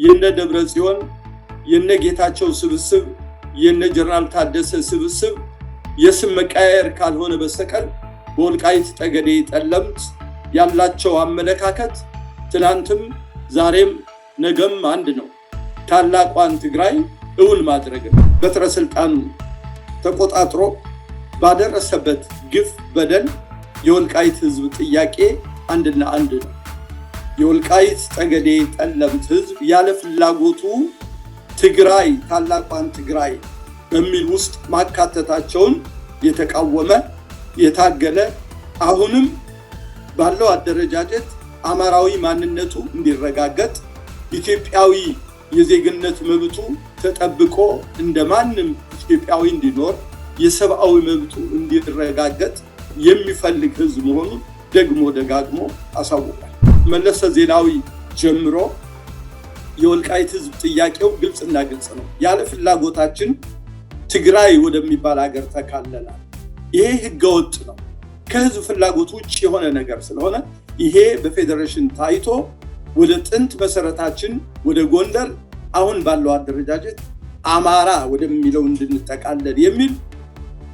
የነ ደብረጽዮን የነ ጌታቸው ስብስብ የነ ጀነራል ታደሰ ስብስብ የስም መቀየር ካልሆነ በስተቀር በወልቃይት ጠገዴ ጠለምት ያላቸው አመለካከት ትናንትም ዛሬም ነገም አንድ ነው። ታላቋን ትግራይ እውን ማድረግ ነው። በትረ ስልጣኑ ተቆጣጥሮ ባደረሰበት ግፍ በደል የወልቃይት ህዝብ ጥያቄ አንድና አንድ ነው። የወልቃይት ጠገዴ ጠለምት ህዝብ ያለ ፍላጎቱ ትግራይ ታላቋን ትግራይ በሚል ውስጥ ማካተታቸውን የተቃወመ የታገለ አሁንም ባለው አደረጃጀት አማራዊ ማንነቱ እንዲረጋገጥ ኢትዮጵያዊ የዜግነት መብቱ ተጠብቆ እንደማንም ኢትዮጵያዊ እንዲኖር የሰብአዊ መብቱ እንዲረጋገጥ የሚፈልግ ህዝብ መሆኑን ደግሞ ደጋግሞ አሳውቋል። መለስ ዜናዊ ጀምሮ የወልቃይት ህዝብ ጥያቄው ግልጽና ግልጽ ነው። ያለ ፍላጎታችን ትግራይ ወደሚባል ሀገር ተካለላል። ይሄ ህገወጥ ነው። ከህዝብ ፍላጎት ውጭ የሆነ ነገር ስለሆነ ይሄ በፌዴሬሽን ታይቶ ወደ ጥንት መሰረታችን ወደ ጎንደር አሁን ባለው አደረጃጀት አማራ ወደሚለው እንድንጠቃለል የሚል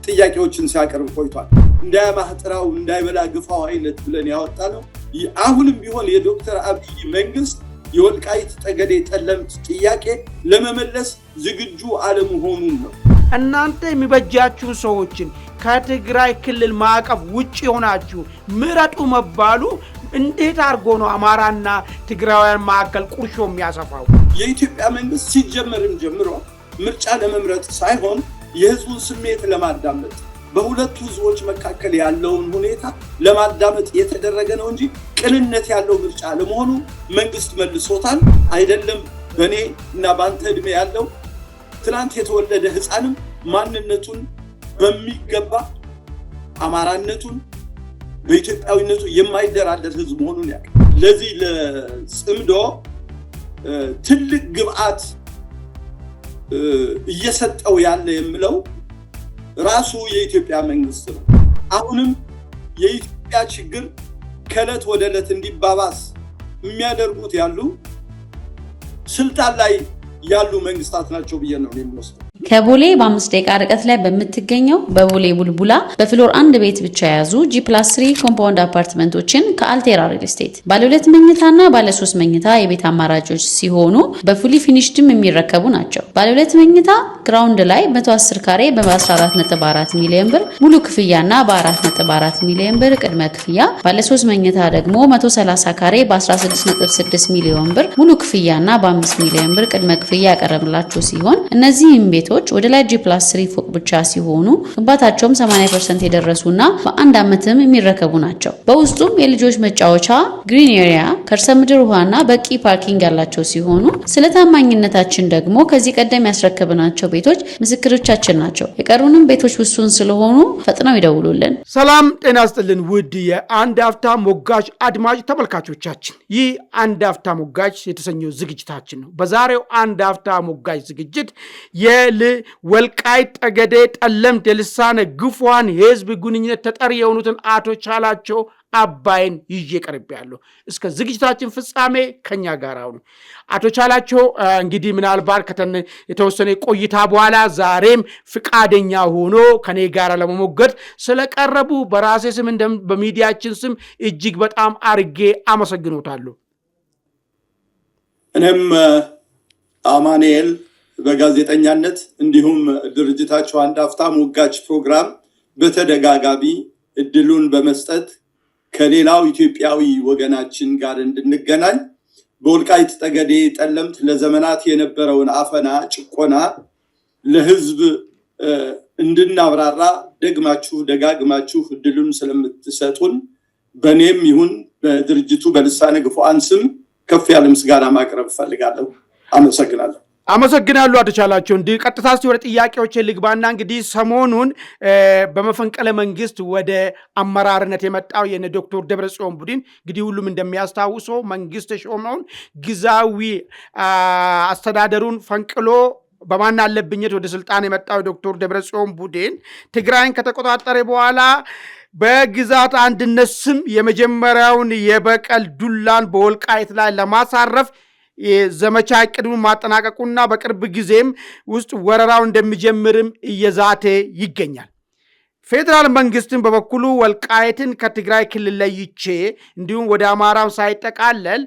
ጥያቄዎችን ሲያቀርብ ቆይቷል። እንዳያማህጥራው እንዳይበላ ግፋው አይነት ብለን ያወጣነው አሁንም ቢሆን የዶክተር አብይ መንግስት የወልቃይት ጠገዴ ጠለምት ጥያቄ ለመመለስ ዝግጁ አለመሆኑን ነው። እናንተ የሚበጃችሁ ሰዎችን ከትግራይ ክልል ማዕቀፍ ውጪ ሆናችሁ ምረጡ መባሉ እንዴት አርጎ ነው አማራና ትግራውያን ማዕከል ቁርሾ የሚያሰፋው? የኢትዮጵያ መንግስት ሲጀመርም ጀምሮ ምርጫ ለመምረጥ ሳይሆን የህዝቡን ስሜት ለማዳመጥ በሁለቱ ህዝቦች መካከል ያለውን ሁኔታ ለማዳመጥ የተደረገ ነው እንጂ ቅንነት ያለው ምርጫ ለመሆኑ መንግስት መልሶታል አይደለም። በኔ እና ባንተ እድሜ ያለው ትናንት የተወለደ ህፃንም ማንነቱን በሚገባ አማራነቱን በኢትዮጵያዊነቱ የማይደራደር ህዝብ መሆኑን ያውቃል። ለዚህ ለጽምዶ ትልቅ ግብአት እየሰጠው ያለ የምለው ራሱ የኢትዮጵያ መንግስት ነው። አሁንም የኢትዮጵያ ችግር ከዕለት ወደ ዕለት እንዲባባስ የሚያደርጉት ያሉ ስልጣን ላይ ያሉ መንግስታት ናቸው ብዬ ነው የምወስደው። ከቦሌ በ5 ደቂቃ ርቀት ላይ በምትገኘው በቦሌ ቡልቡላ በፍሎር 1 ቤት ብቻ የያዙ G+3 ኮምፓውንድ አፓርትመንቶችን ከአልቴራ ሪል ስቴት ባለ 2 መኝታና ባለ 3 መኝታ የቤት አማራጮች ሲሆኑ በፉሊ ፊኒሽድም የሚረከቡ ናቸው። ባለ 2 መኝታ ግራውንድ ላይ 110 ካሬ በ14.4 ሚሊዮን ብር ሙሉ ክፍያና በ4.4 ሚሊዮን ብር ቅድመ ክፍያ፣ ባለ 3 መኝታ ደግሞ 130 ካሬ በ16.6 ሚሊዮን ብር ሙሉ ክፍያና በ5 ሚሊዮን ብር ቅድመ ክፍያ ያቀረብላችሁ ሲሆን እነዚህም ቤቶች ወደ ላይ G+3 ፎቅ ብቻ ሲሆኑ ግንባታቸውም 80% የደረሱና በአንድ ዓመትም የሚረከቡ ናቸው። በውስጡም የልጆች መጫወቻ፣ ግሪን ኤሪያ፣ ከርሰ ምድር ውሃና በቂ ፓርኪንግ ያላቸው ሲሆኑ ስለታማኝነታችን ደግሞ ከዚህ ቀደም ያስረከብናቸው ቤቶች ምስክሮቻችን ናቸው። የቀሩንም ቤቶች ውሱን ስለሆኑ ፈጥነው ይደውሉልን። ሰላም ጤና ይስጥልን ውድ የአንድ አፍታ ሞጋች አድማጭ ተመልካቾቻችን፣ ይህ አንድ አፍታ ሞጋች የተሰኘው ዝግጅታችን ነው። በዛሬው አንድ አፍታ ሞጋች ዝግጅት ወልቃይት ጠገዴ ጠለምት የልሳነ ግፏን የህዝብ ግንኙነት ተጠሪ የሆኑትን አቶ ቻላቸው አባይን ይዤ ቀርቤያለሁ። እስከ ዝግጅታችን ፍጻሜ ከኛ ጋር ሁኑ። አቶ ቻላቸው እንግዲህ ምናልባት የተወሰነ ቆይታ በኋላ ዛሬም ፍቃደኛ ሆኖ ከኔ ጋር ለመሞገድ ስለቀረቡ በራሴ ስም በሚዲያችን ስም እጅግ በጣም አርጌ አመሰግኖታለሁ። እኔም አማኑኤል በጋዜጠኛነት እንዲሁም ድርጅታቸው አንድ አፍታ ሞጋች ፕሮግራም በተደጋጋሚ እድሉን በመስጠት ከሌላው ኢትዮጵያዊ ወገናችን ጋር እንድንገናኝ በወልቃይት ጠገዴ ጠለምት ለዘመናት የነበረውን አፈና ጭቆና ለህዝብ እንድናብራራ ደጋግማችሁ እድሉን ስለምትሰጡን በኔም ይሁን በድርጅቱ በልሳነ ግፉአን ስም ከፍ ያለ ምስጋና ማቅረብ ፈልጋለሁ። አመሰግናለሁ አቶ ቻላቸው። እንዲህ ቀጥታ ወደ ጥያቄዎች ልግባና እንግዲህ ሰሞኑን በመፈንቅለ መንግስት ወደ አመራርነት የመጣው የነ ዶክተር ደብረጽዮን ቡድን እንግዲህ ሁሉም እንደሚያስታውሰው መንግስት ሾመውን ግዛዊ አስተዳደሩን ፈንቅሎ በማን አለብኝት ወደ ስልጣን የመጣው ዶክተር ደብረጽዮን ቡድን ትግራይን ከተቆጣጠረ በኋላ በግዛት አንድነት ስም የመጀመሪያውን የበቀል ዱላን በወልቃይት ላይ ለማሳረፍ የዘመቻ እቅዱን ማጠናቀቁና በቅርብ ጊዜም ውስጥ ወረራው እንደሚጀምርም እየዛተ ይገኛል። ፌዴራል መንግስትን በበኩሉ ወልቃይትን ከትግራይ ክልል ለይቼ እንዲሁም ወደ አማራም ሳይጠቃለል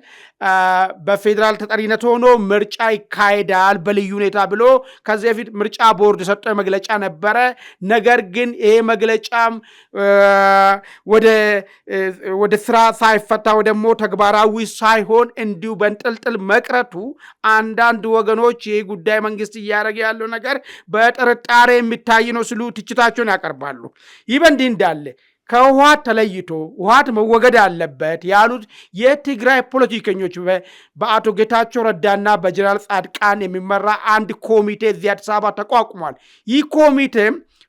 በፌዴራል ተጠሪነት ሆኖ ምርጫ ይካሄዳል በልዩ ሁኔታ ብሎ ከዚህ በፊት ምርጫ ቦርድ የሰጠው መግለጫ ነበረ። ነገር ግን ይሄ መግለጫም ወደ ስራ ሳይፈታ ደግሞ ተግባራዊ ሳይሆን እንዲሁ በንጥልጥል መቅረቱ አንዳንድ ወገኖች ይህ ጉዳይ መንግስት እያደረገ ያለው ነገር በጥርጣሬ የሚታይ ነው ሲሉ ትችታቸውን ያቀርባሉ። ይህ በእንዲህ እንዳለ ከህወሓት ተለይቶ ህወሓት መወገድ አለበት ያሉት የትግራይ ፖለቲከኞች በአቶ ጌታቸው ረዳና በጀነራል ጻድቃን የሚመራ አንድ ኮሚቴ እዚህ አዲስ አበባ ተቋቁሟል። ይህ ኮሚቴ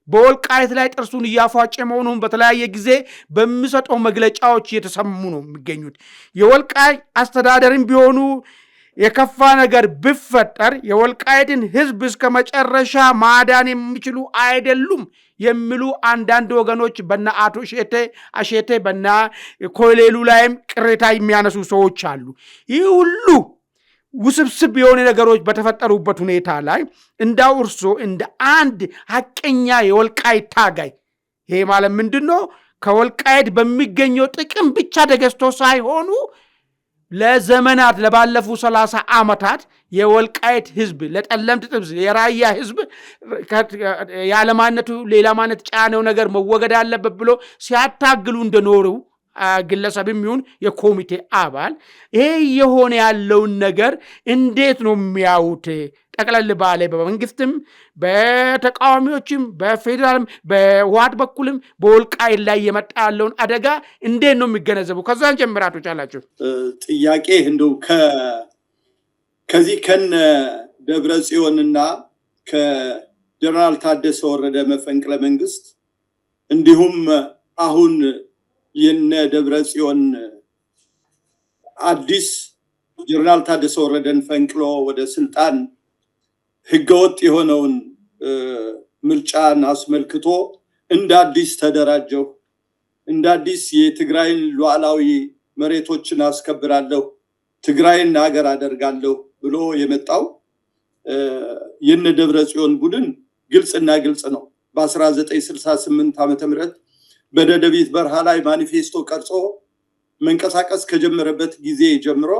በወልቃይት ላይ ጥርሱን እያፏጨ መሆኑን በተለያየ ጊዜ በሚሰጠው መግለጫዎች እየተሰሙ ነው የሚገኙት። የወልቃይት አስተዳደርም ቢሆኑ የከፋ ነገር ቢፈጠር የወልቃይትን ህዝብ እስከ መጨረሻ ማዳን የሚችሉ አይደሉም የሚሉ አንዳንድ ወገኖች በና አቶ አሼቴ በና ኮሌሉ ላይም ቅሬታ የሚያነሱ ሰዎች አሉ። ይህ ሁሉ ውስብስብ የሆነ ነገሮች በተፈጠሩበት ሁኔታ ላይ እንዳው እርሶ እንደ አንድ ሐቀኛ የወልቃይት ታጋይ ይሄ ማለት ምንድነው? ከወልቃይት በሚገኘው ጥቅም ብቻ ተገዝቶ ሳይሆኑ ለዘመናት ለባለፉ 30 ዓመታት የወልቃይት ህዝብ ለጠለምት ጥብዝ የራያ ህዝብ ያለማነቱ ሌላ ማነት ጫነው ነገር መወገድ አለበት ብሎ ሲያታግሉ እንደኖሩ ግለሰብም ይሁን የኮሚቴ አባል ይሄ የሆነ ያለውን ነገር እንዴት ነው የሚያዩት? ጠቅለል ባለ በመንግስትም በተቃዋሚዎችም በፌዴራልም በህወሓት በኩልም በወልቃይት ላይ የመጣ ያለውን አደጋ እንዴት ነው የሚገነዘቡ? ከዛን ጀምራቶች አላችሁ ጥያቄ እንደው ከዚህ ከነ ደብረ ጽዮንና ከጀነራል ታደሰ ወረደ መፈንቅለ መንግስት እንዲሁም አሁን የነ ደብረ ጽዮን አዲስ ጀነራል ታደሰ ወረደን ፈንቅሎ ወደ ስልጣን ህገወጥ የሆነውን ምርጫን አስመልክቶ እንደ አዲስ ተደራጀው እንደ አዲስ የትግራይን ሉዓላዊ መሬቶችን አስከብራለሁ ትግራይን ሀገር አደርጋለሁ ብሎ የመጣው የነ ደብረ ጽዮን ቡድን ግልጽና ግልጽ ነው። በ1968 ዓመተ ምህረት በደደቢት በረሃ ላይ ማኒፌስቶ ቀርጾ መንቀሳቀስ ከጀመረበት ጊዜ ጀምሮ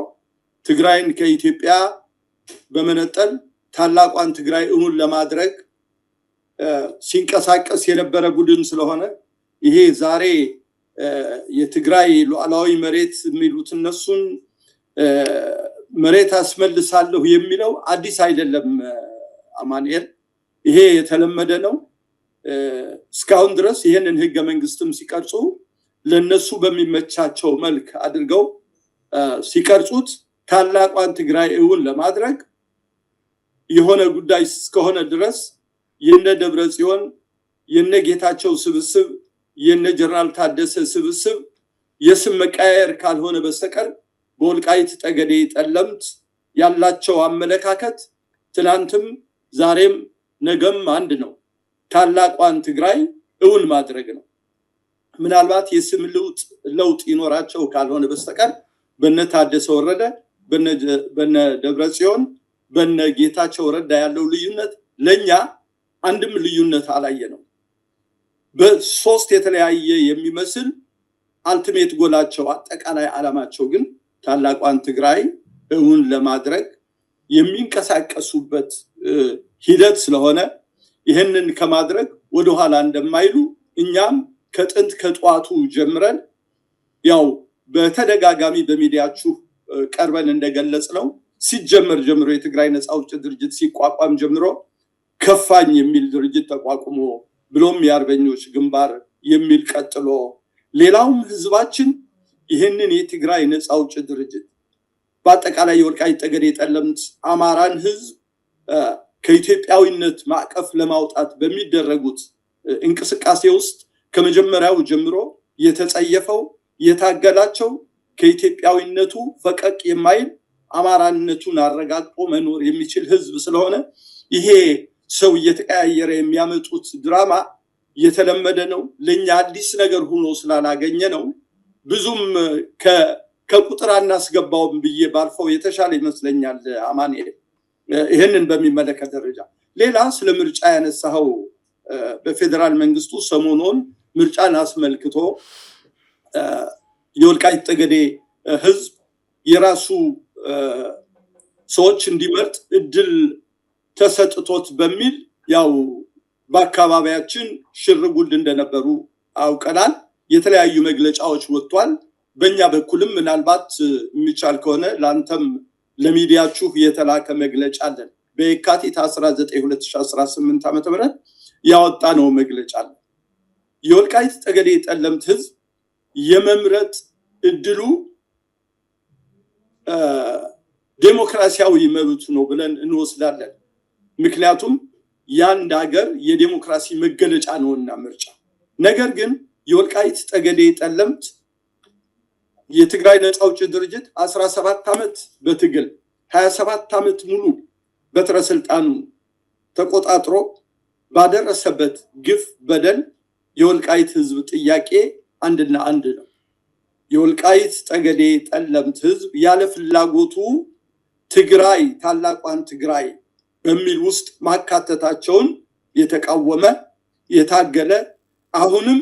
ትግራይን ከኢትዮጵያ በመነጠል ታላቋን ትግራይ እውን ለማድረግ ሲንቀሳቀስ የነበረ ቡድን ስለሆነ ይሄ ዛሬ የትግራይ ሉዓላዊ መሬት የሚሉት እነሱን መሬት አስመልሳለሁ የሚለው አዲስ አይደለም አማኑኤል፣ ይሄ የተለመደ ነው። እስካሁን ድረስ ይሄንን ህገ መንግስትም ሲቀርጹ ለነሱ በሚመቻቸው መልክ አድርገው ሲቀርጹት ታላቋን ትግራይ እውን ለማድረግ የሆነ ጉዳይ እስከሆነ ድረስ የነ ደብረ ጽዮን የነ ጌታቸው ስብስብ የነ ጀነራል ታደሰ ስብስብ የስም መቃየር ካልሆነ በስተቀር በወልቃይት ጠገዴ ጠለምት ያላቸው አመለካከት ትናንትም ዛሬም ነገም አንድ ነው። ታላቋን ትግራይ እውን ማድረግ ነው። ምናልባት የስም ለውጥ ይኖራቸው ካልሆነ በስተቀር በነ ታደሰ ወረደ በነ ደብረ ጽዮን በነ ጌታቸው ረዳ ያለው ልዩነት ለኛ አንድም ልዩነት አላየ ነው። በሶስት የተለያየ የሚመስል አልቲሜት ጎላቸው አጠቃላይ ዓላማቸው ግን ታላቋን ትግራይ እውን ለማድረግ የሚንቀሳቀሱበት ሂደት ስለሆነ ይሄንን ከማድረግ ወደ ኋላ እንደማይሉ እኛም ከጥንት ከጧቱ ጀምረን ያው በተደጋጋሚ በሚዲያችሁ ቀርበን እንደገለጽ ነው ሲጀመር ጀምሮ የትግራይ ነፃ አውጪ ድርጅት ሲቋቋም ጀምሮ ከፋኝ የሚል ድርጅት ተቋቁሞ ብሎም የአርበኞች ግንባር የሚል ቀጥሎ ሌላውም ህዝባችን ይሄንን የትግራይ ነፃ አውጪ ድርጅት በአጠቃላይ የወልቃይት ጠገዴ ጠለምት አማራን ህዝብ ከኢትዮጵያዊነት ማዕቀፍ ለማውጣት በሚደረጉት እንቅስቃሴ ውስጥ ከመጀመሪያው ጀምሮ የተጸየፈው የታገላቸው ከኢትዮጵያዊነቱ ፈቀቅ የማይል አማራነቱን አረጋግጦ መኖር የሚችል ህዝብ ስለሆነ ይሄ ሰው እየተቀያየረ የሚያመጡት ድራማ የተለመደ ነው። ለኛ አዲስ ነገር ሆኖ ስላላገኘ ነው ብዙም ከቁጥር አናስገባውም ብዬ ባልፈው የተሻለ ይመስለኛል። አማኑኤል ይህንን በሚመለከት ደረጃ ሌላ ስለ ምርጫ ያነሳው በፌደራል መንግስቱ ሰሞኑን ምርጫን አስመልክቶ የወልቃይት ጠገዴ ህዝብ የራሱ ሰዎች እንዲመርጥ እድል ተሰጥቶት በሚል ያው በአካባቢያችን ሽርጉድ እንደነበሩ አውቀናል። የተለያዩ መግለጫዎች ወጥቷል። በእኛ በኩልም ምናልባት የሚቻል ከሆነ ለአንተም ለሚዲያችሁ የተላከ መግለጫ አለን። በየካቲት 19 2018 ዓ.ም ያወጣነው መግለጫ አለ። የወልቃይት ጠገዴ ጠለምት ህዝብ የመምረጥ እድሉ ዴሞክራሲያዊ መብቱ ነው ብለን እንወስዳለን። ምክንያቱም የአንድ ሀገር የዴሞክራሲ መገለጫ ነውና ምርጫ። ነገር ግን የወልቃይት ጠገዴ ጠለምት የትግራይ ነፃ አውጪ ድርጅት 17 ዓመት በትግል 27 ዓመት ሙሉ በትረ ስልጣኑ ተቆጣጥሮ ባደረሰበት ግፍ በደል የወልቃይት ህዝብ ጥያቄ አንድና አንድ ነው። የወልቃይት ጠገዴ ጠለምት ህዝብ ያለ ፍላጎቱ ትግራይ ታላቋን ትግራይ በሚል ውስጥ ማካተታቸውን የተቃወመ የታገለ አሁንም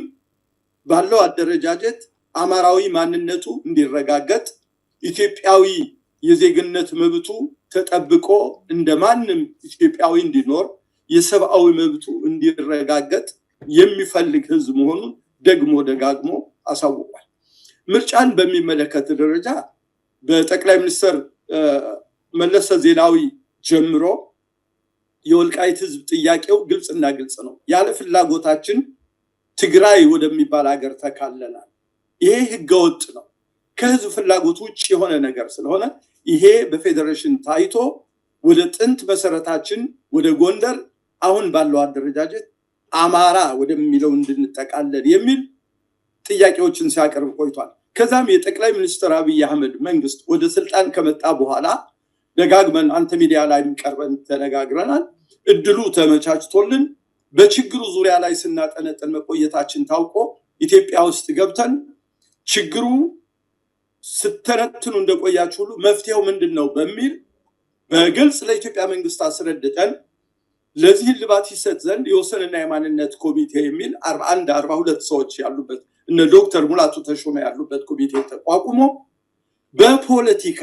ባለው አደረጃጀት አማራዊ ማንነቱ እንዲረጋገጥ ኢትዮጵያዊ የዜግነት መብቱ ተጠብቆ እንደማንም ኢትዮጵያዊ እንዲኖር የሰብአዊ መብቱ እንዲረጋገጥ የሚፈልግ ህዝብ መሆኑን ደግሞ ደጋግሞ አሳውቋል። ምርጫን በሚመለከት ደረጃ በጠቅላይ ሚኒስትር መለስ ዜናዊ ጀምሮ የወልቃይት ህዝብ ጥያቄው ግልጽና ግልጽ ነው። ያለ ፍላጎታችን ትግራይ ወደሚባል ሀገር ተካለናል። ይሄ ህገወጥ ነው። ከህዝብ ፍላጎት ውጭ የሆነ ነገር ስለሆነ ይሄ በፌዴሬሽን ታይቶ ወደ ጥንት መሰረታችን ወደ ጎንደር አሁን ባለው አደረጃጀት አማራ ወደሚለው እንድንጠቃለል የሚል ጥያቄዎችን ሲያቀርብ ቆይቷል። ከዛም የጠቅላይ ሚኒስትር አብይ አህመድ መንግስት ወደ ስልጣን ከመጣ በኋላ ደጋግመን አንተ ሚዲያ ላይ ቀርበን ተነጋግረናል። እድሉ ተመቻችቶልን በችግሩ ዙሪያ ላይ ስናጠነጥን መቆየታችን ታውቆ ኢትዮጵያ ውስጥ ገብተን ችግሩ ስተነትኑ እንደቆያችሁ ሁሉ መፍትሄው ምንድነው በሚል በግልጽ ለኢትዮጵያ መንግስት አስረድተን ለዚህ ልባት ይሰጥ ዘንድ የወሰንና የማንነት ኮሚቴ የሚል 42 ሰዎች ያሉበት እነ ዶክተር ሙላቱ ተሾመ ያሉበት ኮሚቴ ተቋቁሞ በፖለቲካ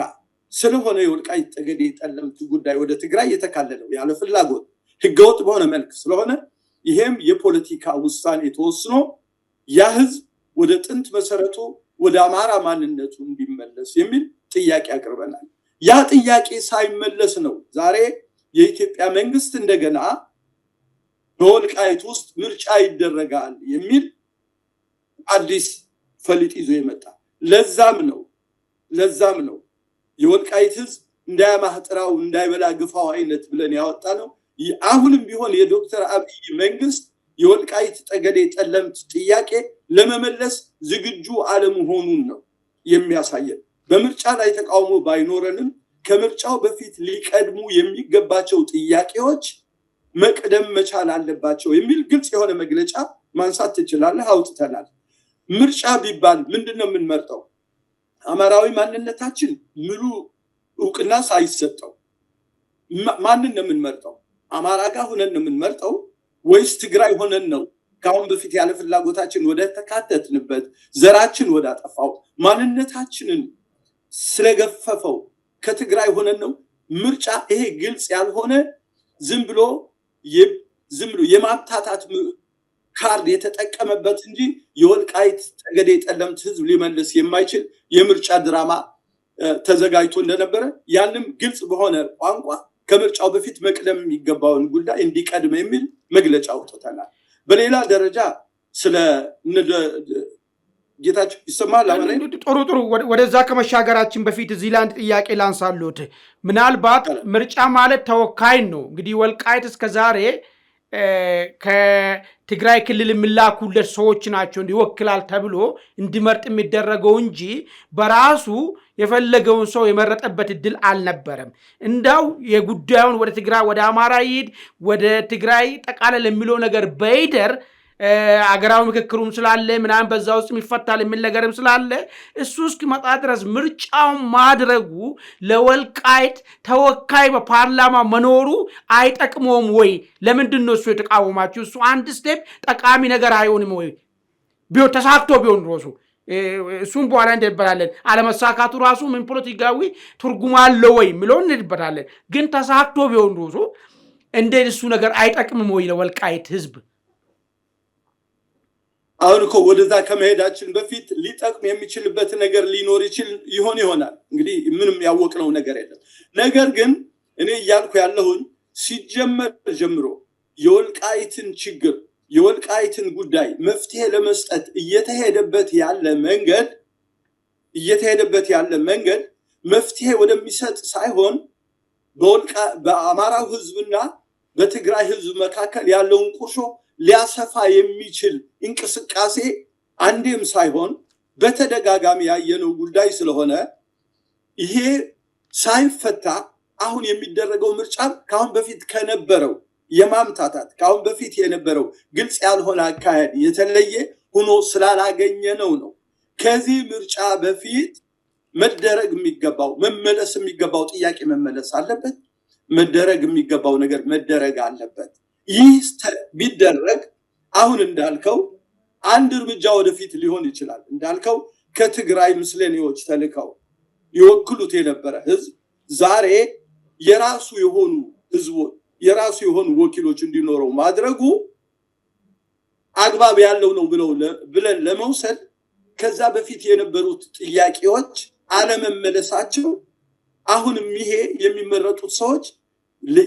ስለሆነ የወልቃይት ጠገዴ ጠለምት ጉዳይ ወደ ትግራይ የተካለለው ያለ ፍላጎት ህገወጥ በሆነ መልክ ስለሆነ ይሄም የፖለቲካ ውሳኔ ተወስኖ ያ ህዝብ ወደ ጥንት መሰረቱ ወደ አማራ ማንነቱ እንዲመለስ የሚል ጥያቄ አቅርበናል። ያ ጥያቄ ሳይመለስ ነው ዛሬ የኢትዮጵያ መንግስት እንደገና በወልቃይት ውስጥ ምርጫ ይደረጋል የሚል አዲስ ፈሊጥ ይዞ የመጣ። ለዛም ነው የወልቃይት ህዝብ እንዳያማህጥራው እንዳይበላ ግፋው አይነት ብለን ያወጣ ነው። አሁንም ቢሆን የዶክተር አብይ መንግስት የወልቃይት ጠገዴ ጠለምት ጥያቄ ለመመለስ ዝግጁ አለመሆኑን ነው የሚያሳየን። በምርጫ ላይ ተቃውሞ ባይኖረንም ከምርጫው በፊት ሊቀድሙ የሚገባቸው ጥያቄዎች መቅደም መቻል አለባቸው የሚል ግልጽ የሆነ መግለጫ ማንሳት ትችላለህ፣ አውጥተናል። ምርጫ ቢባል ምንድነው የምንመርጠው? አማራዊ ማንነታችን ሙሉ እውቅና ሳይሰጠው ማንን ነው የምንመርጠው? አማራ ጋር ሆነን ነው የምንመርጠው ወይስ ትግራይ ሆነን ነው ካሁን በፊት ያለ ፍላጎታችን ወደ ተካተትንበት ዘራችን ወደ አጠፋው ማንነታችንን ስለገፈፈው ከትግራይ ሆነን ነው ምርጫ? ይሄ ግልጽ ያልሆነ ዝም ብሎ የማታታት ካርድ የተጠቀመበት እንጂ የወልቃይት ጠገዴ ጠለምት ህዝብ ሊመልስ የማይችል የምርጫ ድራማ ተዘጋጅቶ እንደነበረ ያንም ግልጽ በሆነ ቋንቋ ከምርጫው በፊት መቅደም የሚገባውን ጉዳይ እንዲቀድም የሚል መግለጫ አውጥተናል። በሌላ ደረጃ ስለ ጌታቸው ይሰማል። ጥሩ ወደዛ ከመሻገራችን በፊት እዚህ ላይ አንድ ጥያቄ ላንሳሉት። ምናልባት ምርጫ ማለት ተወካይ ነው። እንግዲህ ወልቃይት እስከዛሬ ከትግራይ ክልል የሚላኩለት ሰዎች ናቸው እንዲወክላል ተብሎ እንዲመርጥ የሚደረገው እንጂ በራሱ የፈለገውን ሰው የመረጠበት እድል አልነበረም። እንዳው የጉዳዩን ወደ ትግራይ ወደ አማራ ይሄድ ወደ ትግራይ ጠቃለል የሚለው ነገር በይደር አገራዊ ምክክሩም ስላለ ምናምን በዛ ውስጥ ይፈታል የሚል ነገርም ስላለ እሱ እስኪመጣ ድረስ ምርጫውን ማድረጉ ለወልቃይት ተወካይ በፓርላማ መኖሩ አይጠቅመውም ወይ? ለምንድን ነው እሱ የተቃወማችሁ? እሱ አንድ ስቴፕ ጠቃሚ ነገር አይሆንም ወይ? ቢሆን ተሳክቶ ቢሆን ሮሱ እሱም በኋላ እንደበላለን አለመሳካቱ ራሱ ምን ፖለቲካዊ ትርጉም አለው ወይ የሚለውን እንደበላለን። ግን ተሳክቶ ቢሆን ሮሱ እንደ እሱ ነገር አይጠቅምም ወይ ለወልቃይት ህዝብ? አሁን እኮ ወደዛ ከመሄዳችን በፊት ሊጠቅም የሚችልበት ነገር ሊኖር ይሆናል። እንግዲህ ምንም ያወቅነው ነገር የለም። ነገር ግን እኔ እያልኩ ያለሁኝ ሲጀመር ጀምሮ የወልቃይትን ችግር የወልቃይትን ጉዳይ መፍትሄ ለመስጠት እየተሄደበት ያለ መንገድ መፍትሄ ወደሚሰጥ ሳይሆን በአማራው ህዝብና በትግራይ ህዝብ መካከል ያለውን ቁርሾ ሊያሰፋ የሚችል እንቅስቃሴ አንዴም ሳይሆን በተደጋጋሚ ያየነው ጉዳይ ስለሆነ ይሄ ሳይፈታ አሁን የሚደረገው ምርጫ ካሁን በፊት ከነበረው የማምታታት ካሁን በፊት የነበረው ግልጽ ያልሆነ አካሄድ የተለየ ሆኖ ስላላገኘ ነው። ከዚህ ምርጫ በፊት መደረግ የሚገባው መመለስ የሚገባው ጥያቄ መመለስ አለበት። መደረግ የሚገባው ነገር መደረግ አለበት። ይህ ቢደረግ አሁን እንዳልከው አንድ እርምጃ ወደፊት ሊሆን ይችላል። እንዳልከው ከትግራይ ምስለኔዎች ተልከው ይወክሉት የነበረ ህዝብ ዛሬ የራሱ የሆኑ ህዝቦች የራሱ የሆኑ ወኪሎች እንዲኖረው ማድረጉ አግባብ ያለው ነው ብለን ለመውሰድ ከዛ በፊት የነበሩት ጥያቄዎች አለመመለሳቸው አሁንም ይሄ የሚመረጡት ሰዎች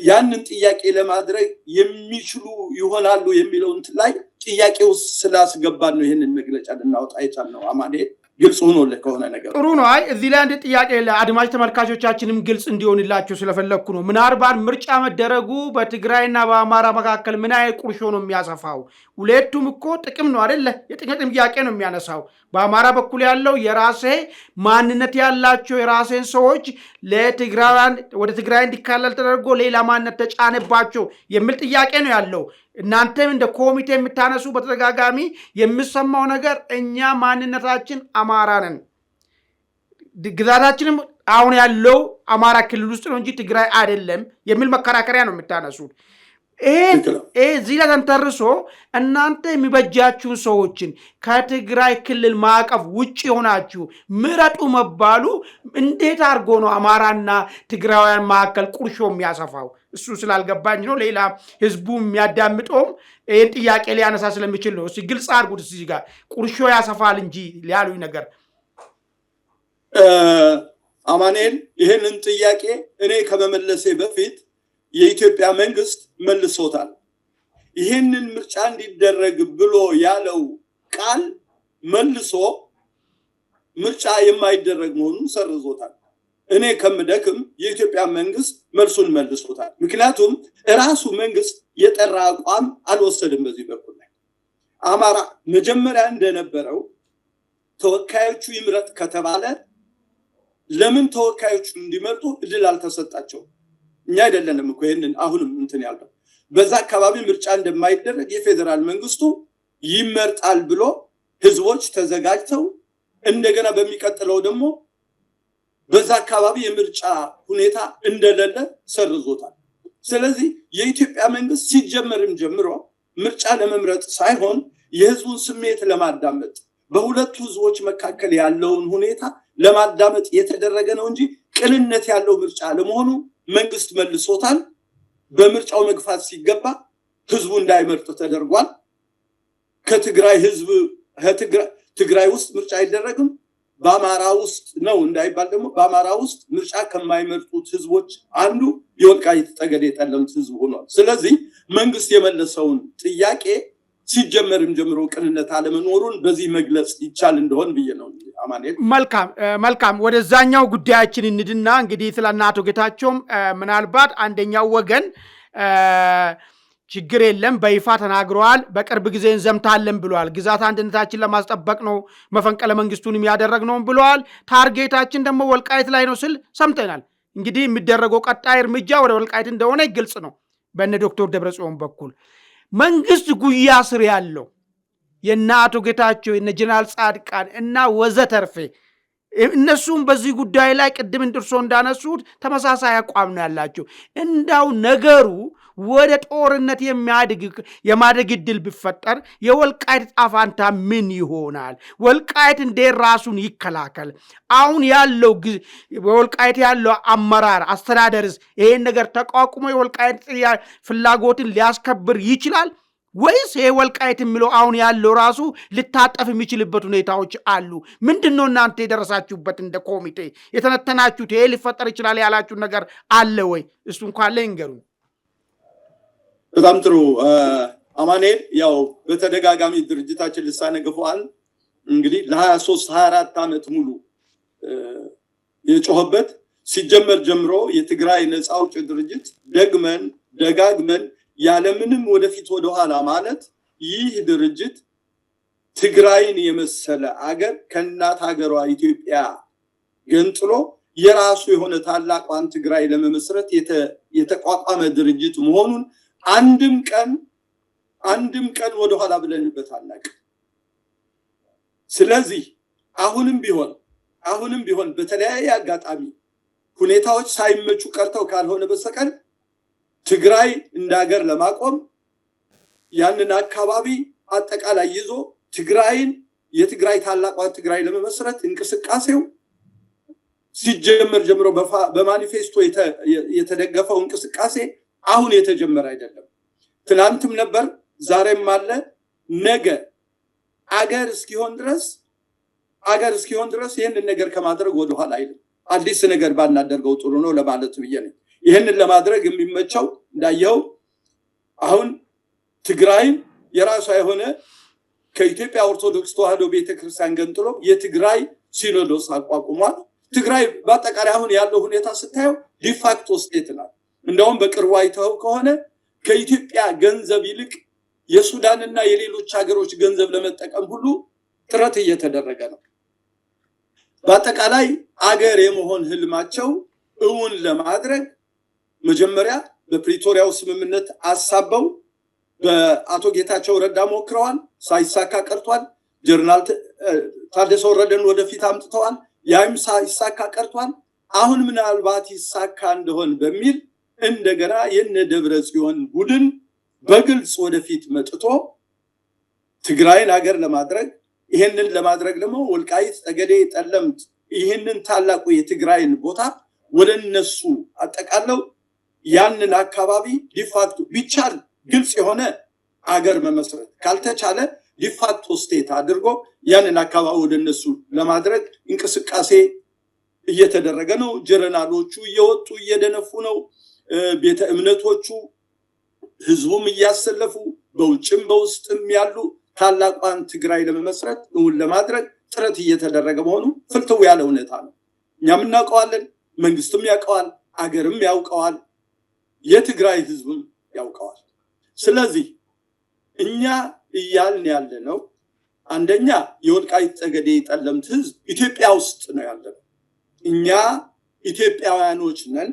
ያንን ጥያቄ ለማድረግ የሚችሉ ይሆናሉ የሚለው እንትን ላይ ጥያቄው ስላስገባን ነው ይሄንን መግለጫ ልናወጣ የቻልነው። አማኑኤል ግልጽ ሆኖልህ ከሆነ ነገር ጥሩ ነው። አይ እዚህ ላይ አንድ ጥያቄ ለአድማጭ ተመልካቾቻችንም ግልጽ እንዲሆንላችሁ ስለፈለኩ ነው። ምናልባት ምርጫ መደረጉ በትግራይና በአማራ መካከል ምን አይነት ቁርሾ ነው የሚያሰፋው? ሁለቱም እኮ ጥቅም ነው አይደለ? የጥቅም ጥያቄ ነው የሚያነሳው። በአማራ በኩል ያለው የራሴ ማንነት ያላቸው የራሴን ሰዎች ለትግራይያን ወደ ትግራይ እንዲካለል ተደርጎ ሌላ ማንነት ተጫነባቸው የሚል ጥያቄ ነው ያለው። እናንተም እንደ ኮሚቴ የምታነሱ በተደጋጋሚ የምሰማው ነገር እኛ ማንነታችን አማራ ነን፣ ግዛታችንም አሁን ያለው አማራ ክልል ውስጥ ነው እንጂ ትግራይ አይደለም የሚል መከራከሪያ ነው የምታነሱት። እዚህ ላይ ተንተርሶ እናንተ የሚበጃችሁን ሰዎችን ከትግራይ ክልል ማዕቀፍ ውጭ ሆናችሁ ምረጡ መባሉ እንዴት አድርጎ ነው አማራና ትግራውያን መካከል ቁርሾ የሚያሰፋው? እሱ ስላልገባኝ ነው። ሌላ ህዝቡ የሚያዳምጠውም ይህን ጥያቄ ሊያነሳ ስለሚችል ነው። ግልጽ አድርጉት። እዚህ ጋር ቁርሾ ያሰፋል እንጂ ሊያሉኝ ነገር አማኑኤል፣ ይህንን ጥያቄ እኔ ከመመለሴ በፊት የኢትዮጵያ መንግስት መልሶታል። ይህንን ምርጫ እንዲደረግ ብሎ ያለው ቃል መልሶ ምርጫ የማይደረግ መሆኑን ሰርዞታል። እኔ ከምደክም የኢትዮጵያ መንግስት መልሱን መልሶታል። ምክንያቱም እራሱ መንግስት የጠራ አቋም አልወሰድም። በዚህ በኩል ላይ አማራ መጀመሪያ እንደነበረው ተወካዮቹ ይምረጥ ከተባለ ለምን ተወካዮቹ እንዲመርጡ እድል አልተሰጣቸውም? እኛ አይደለንም እኮ ይሄንን አሁንም እንትን ያለው በዛ አካባቢ ምርጫ እንደማይደረግ የፌደራል መንግስቱ ይመርጣል ብሎ ህዝቦች ተዘጋጅተው እንደገና በሚቀጥለው ደግሞ በዛ አካባቢ የምርጫ ሁኔታ እንደሌለ ሰርዞታል። ስለዚህ የኢትዮጵያ መንግስት ሲጀመርም ጀምሮ ምርጫ ለመምረጥ ሳይሆን የህዝቡን ስሜት ለማዳመጥ በሁለቱ ህዝቦች መካከል ያለውን ሁኔታ ለማዳመጥ የተደረገ ነው እንጂ ቅንነት ያለው ምርጫ ለመሆኑ መንግስት መልሶታል። በምርጫው መግፋት ሲገባ ህዝቡ እንዳይመርጥ ተደርጓል። ከትግራይ ህዝብ ትግራይ ውስጥ ምርጫ አይደረግም በአማራ ውስጥ ነው እንዳይባል ደግሞ በአማራ ውስጥ ምርጫ ከማይመርጡት ህዝቦች አንዱ የወልቃይት ጠገዴ ጠለምት ህዝብ ሆኗል። ስለዚህ መንግስት የመለሰውን ጥያቄ ሲጀመርም ጀምሮ ቅንነት አለመኖሩን በዚህ መግለጽ ይቻል እንደሆን ብዬ ነው። አማኑኤል፣ መልካም ወደዛኛው ጉዳያችን እንድና እንግዲህ ስለ አቶ ጌታቸውም ምናልባት አንደኛው ወገን ችግር የለም በይፋ ተናግረዋል። በቅርብ ጊዜ እንዘምታለን ብለዋል። ግዛት አንድነታችን ለማስጠበቅ ነው መፈንቅለ መንግስቱንም ያደረግነው ብለዋል። ታርጌታችን ደግሞ ወልቃይት ላይ ነው ስል ሰምተናል። እንግዲህ የሚደረገው ቀጣይ እርምጃ ወደ ወልቃይት እንደሆነ ግልጽ ነው በእነ ዶክተር ደብረጽዮን በኩል። መንግስት ጉያ ስር ያለው የነ አቶ ጌታቸው የነ ጀነራል ጻድቃን እና ወዘተርፌ እነሱም በዚህ ጉዳይ ላይ ቅድም እንድርሶ እንዳነሱት ተመሳሳይ አቋም ነው ያላቸው። እንዳው ነገሩ ወደ ጦርነት የማደግ ዕድል ቢፈጠር የወልቃይት ጣፋንታ ምን ይሆናል? ወልቃይት እንዴት ራሱን ይከላከል? አሁን ያለው በወልቃይት ያለው አመራር አስተዳደርስ ይሄን ነገር ተቋቁሞ የወልቃይት ፍላጎትን ሊያስከብር ይችላል ወይስ ይሄ ወልቃይት የሚለው አሁን ያለው ራሱ ልታጠፍ የሚችልበት ሁኔታዎች አሉ? ምንድነው እናንተ የደረሳችሁበት እንደ ኮሚቴ የተነተናችሁት? ይሄ ሊፈጠር ይችላል ያላችሁ ነገር አለ ወይ? እሱን ካለ ይንገሩ። በጣም ጥሩ አማኑኤል። ያው በተደጋጋሚ ድርጅታችን ልሳነ ገፉአን እንግዲህ ለ23-24 ዓመት ሙሉ የጮህበት ሲጀመር ጀምሮ የትግራይ ነፃ አውጪ ድርጅት ደጋግመን ያለምንም ወደፊት ወደኋላ ማለት ይህ ድርጅት ትግራይን የመሰለ አገር ከእናት ሀገሯ ኢትዮጵያ ገንጥሎ የራሱ የሆነ ታላቋን ትግራይ ለመመስረት የተቋቋመ ድርጅት መሆኑን አንድም ቀን ወደኋላ ብለንበት አናውቅም። ስለዚህ አሁንም ቢሆን በተለያየ አጋጣሚ ሁኔታዎች ሳይመቹ ቀርተው ካልሆነ በስተቀር ትግራይ እንደ ሀገር ለማቆም ያንን አካባቢ አጠቃላይ ይዞ የትግራይ ታላቋን ትግራይ ለመመስረት እንቅስቃሴው ሲጀመር ጀምሮ በማኒፌስቶ የተደገፈው እንቅስቃሴ አሁን የተጀመረ አይደለም። ትናንትም ነበር፣ ዛሬም አለ። ነገ አገር እስኪሆን ድረስ ይህንን ነገር ከማድረግ ወደኋላ አይልም። አዲስ ነገር ባናደርገው ጥሩ ነው ለማለት ብዬ ነው። ይህንን ለማድረግ የሚመቸው እንዳየው አሁን ትግራይን የራሷ የሆነ ከኢትዮጵያ ኦርቶዶክስ ተዋሕዶ ቤተክርስቲያን ገንጥሎ የትግራይ ሲኖዶስ አቋቁሟል። ትግራይ በአጠቃላይ አሁን ያለው ሁኔታ ስታየው ዲፋክቶ ስቴት ናት። እንደውም በቅርቡ አይተው ከሆነ ከኢትዮጵያ ገንዘብ ይልቅ የሱዳንና የሌሎች ሀገሮች ገንዘብ ለመጠቀም ሁሉ ጥረት እየተደረገ ነው። በአጠቃላይ አገር የመሆን ህልማቸው እውን ለማድረግ መጀመሪያ በፕሪቶሪያው ስምምነት አሳበው በአቶ ጌታቸው ረዳ ሞክረዋል፣ ሳይሳካ ቀርቷል። ጀነራል ታደሰ ወረደን ወደፊት አምጥተዋል፣ ያም ሳይሳካ ቀርቷል። አሁን ምናልባት ይሳካ እንደሆን በሚል እንደገና የነ ደብረጽዮን ቡድን በግልጽ ወደፊት መጥቶ ትግራይን ሀገር ለማድረግ ይሄንን ለማድረግ ደግሞ ወልቃይት ጠገዴ ጠለምት ይሄንን ታላቁ የትግራይን ቦታ ወደነሱ አጠቃለው ያንን አካባቢ ዲፋክቶ ቢቻል ግልጽ የሆነ አገር መመስረት ካልተቻለ ዲፋክቶ ስቴት አድርጎ ያንን አካባቢ ወደነሱ ለማድረግ እንቅስቃሴ እየተደረገ ነው። ጀነራሎቹ እየወጡ እየደነፉ ነው። ቤተ እምነቶቹ ህዝቡም እያሰለፉ በውጭም በውስጥም ያሉ ታላቋን ትግራይ ለመመስረት እውን ለማድረግ ጥረት እየተደረገ መሆኑ ፍልተው ያለ ሁኔታ ነው። እኛም እናውቀዋለን፣ መንግስትም ያውቀዋል፣ አገርም ያውቀዋል፣ የትግራይ ህዝብም ያውቀዋል። ስለዚህ እኛ እያልን ያለ ነው አንደኛ የወልቃይት ጠገዴ ጠለምት ህዝብ ኢትዮጵያ ውስጥ ነው ያለው። እኛ ኢትዮጵያውያኖች ነን።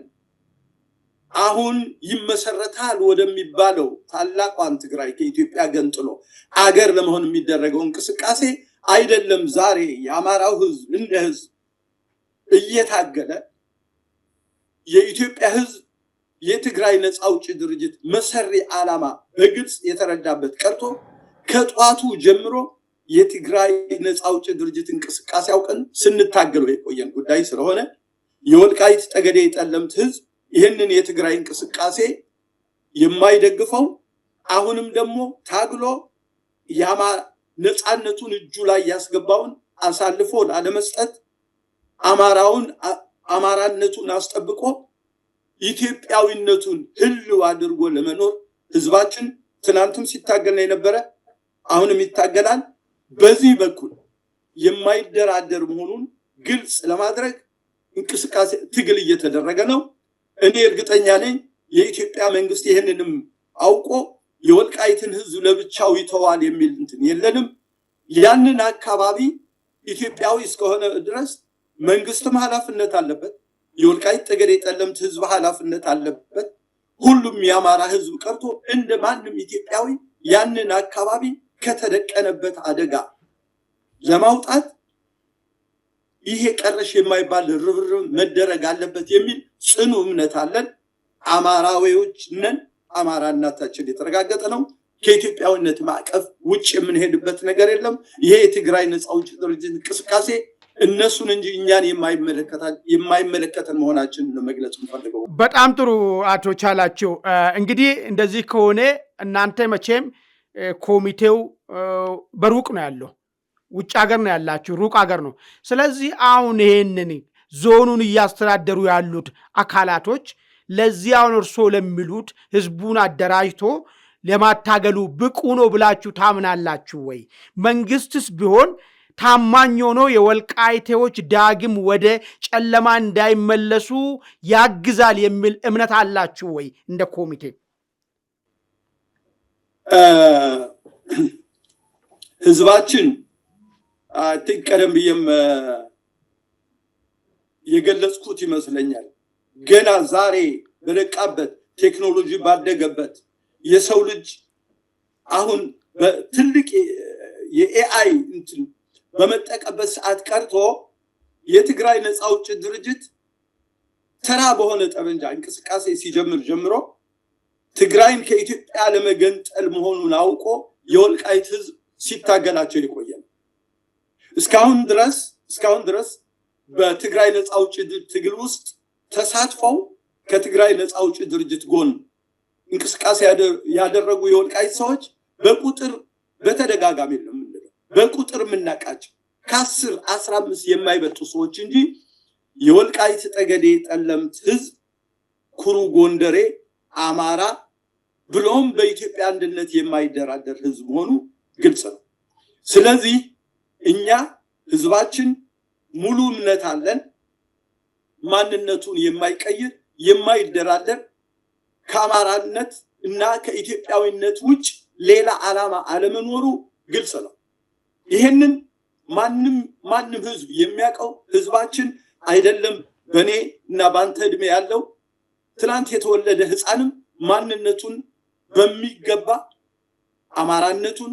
አሁን ይመሰረታል ወደሚባለው ታላቋን ትግራይ ከኢትዮጵያ ገንጥሎ አገር ለመሆን የሚደረገው እንቅስቃሴ አይደለም። ዛሬ የአማራው ህዝብ እንደ ህዝብ እየታገለ የኢትዮጵያ ህዝብ የትግራይ ነፃ አውጪ ድርጅት መሰሪ ዓላማ በግልጽ የተረዳበት ቀርቶ ከጧቱ ጀምሮ የትግራይ ነፃ አውጪ ድርጅት እንቅስቃሴ አውቀን ስንታገለው የቆየን ጉዳይ ስለሆነ የወልቃይት ጠገዴ ጠለምት ህዝብ ይህንን የትግራይ እንቅስቃሴ የማይደግፈው አሁንም ደግሞ ታግሎ ነፃነቱን እጁ ላይ ያስገባውን አሳልፎ ላለመስጠት አማራነቱን አስጠብቆ ኢትዮጵያዊነቱን ህልው አድርጎ ለመኖር ህዝባችን ትናንትም ሲታገል ነው የነበረ፣ አሁንም ይታገላል። በዚህ በኩል የማይደራደር መሆኑን ግልጽ ለማድረግ እንቅስቃሴ ትግል እየተደረገ ነው። እኔ እርግጠኛ ነኝ የኢትዮጵያ መንግስት ይህንንም አውቆ የወልቃይትን ህዝብ ለብቻው ይተዋል የሚል እንትን የለንም። ያንን አካባቢ ኢትዮጵያዊ እስከሆነ ድረስ መንግስትም ኃላፊነት አለበት። የወልቃይት ጠገዴ ጠለምት ህዝብ ኃላፊነት አለበት። ሁሉም የአማራ ህዝብ ቀርቶ እንደ ማንም ኢትዮጵያዊ ያንን አካባቢ ከተደቀነበት አደጋ ለማውጣት ይሄ ቀረሽ የማይባል ርብርብ መደረግ አለበት የሚል ጽኑ እምነት አለን። አማራዊዎች ነን። አማራነታችን የተረጋገጠ ነው። ከኢትዮጵያዊነት ማዕቀፍ ውጭ የምንሄድበት ነገር የለም። ይሄ የትግራይ ነፃ አውጪ ድርጅት እንቅስቃሴ እነሱን እንጂ እኛን የማይመለከተን መሆናችን ለመግለጽ እንፈልገው። በጣም ጥሩ አቶ ቻላቸው፣ እንግዲህ እንደዚህ ከሆነ እናንተ መቼም ኮሚቴው በሩቅ ነው ያለው፣ ውጭ ሀገር ነው ያላችሁ፣ ሩቅ ሀገር ነው። ስለዚህ አሁን ይሄንን ዞኑን እያስተዳደሩ ያሉት አካላቶች ለዚህ አሁን እርሶ ለሚሉት ህዝቡን አደራጅቶ ለማታገሉ ብቁ ነው ብላችሁ ታምናላችሁ ወይ? መንግስትስ ቢሆን ታማኝ ሆኖ የወልቃይቴዎች ዳግም ወደ ጨለማ እንዳይመለሱ ያግዛል የሚል እምነት አላችሁ ወይ? እንደ ኮሚቴ ህዝባችን ቀደም ብዬም የገለጽኩት ይመስለኛል። ገና ዛሬ በነቃበት ቴክኖሎጂ ባደገበት የሰው ልጅ አሁን በትልቅ የኤአይ እንትን በመጠቀበት ሰዓት ቀርቶ የትግራይ ነፃ አውጪ ድርጅት ተራ በሆነ ጠመንጃ እንቅስቃሴ ሲጀምር ጀምሮ ትግራይን ከኢትዮጵያ ለመገንጠል መሆኑን አውቆ የወልቃይት ህዝብ ሲታገላቸው የቆየ ነው። እስካሁን ድረስ በትግራይ ነፃ አውጪ ትግል ውስጥ ተሳትፈው ከትግራይ ነፃ አውጪ ድርጅት ጎን እንቅስቃሴ ያደረጉ የወልቃይት ሰዎች በቁጥር በተደጋጋሚ ነው የምንለው፣ በቁጥር የምናውቃቸው ከ10 15 የማይበልጡ ሰዎች እንጂ የወልቃይት ጠገዴ ጠለምት ህዝብ ኩሩ ጎንደሬ አማራ ብሎም በኢትዮጵያ አንድነት የማይደራደር ህዝብ መሆኑ ግልጽ ነው። ስለዚህ እኛ ህዝባችን ሙሉ እምነት አለን። ማንነቱን የማይቀይር የማይደራደር ከአማራነት እና ከኢትዮጵያዊነት ውጭ ሌላ ዓላማ አለመኖሩ ግልጽ ነው። ይሄንን ማንም ህዝብ የሚያውቀው ህዝባችን አይደለም። በኔ እና ባንተ እድሜ ያለው ትናንት የተወለደ ህፃንም ማንነቱን በሚገባ አማራነቱን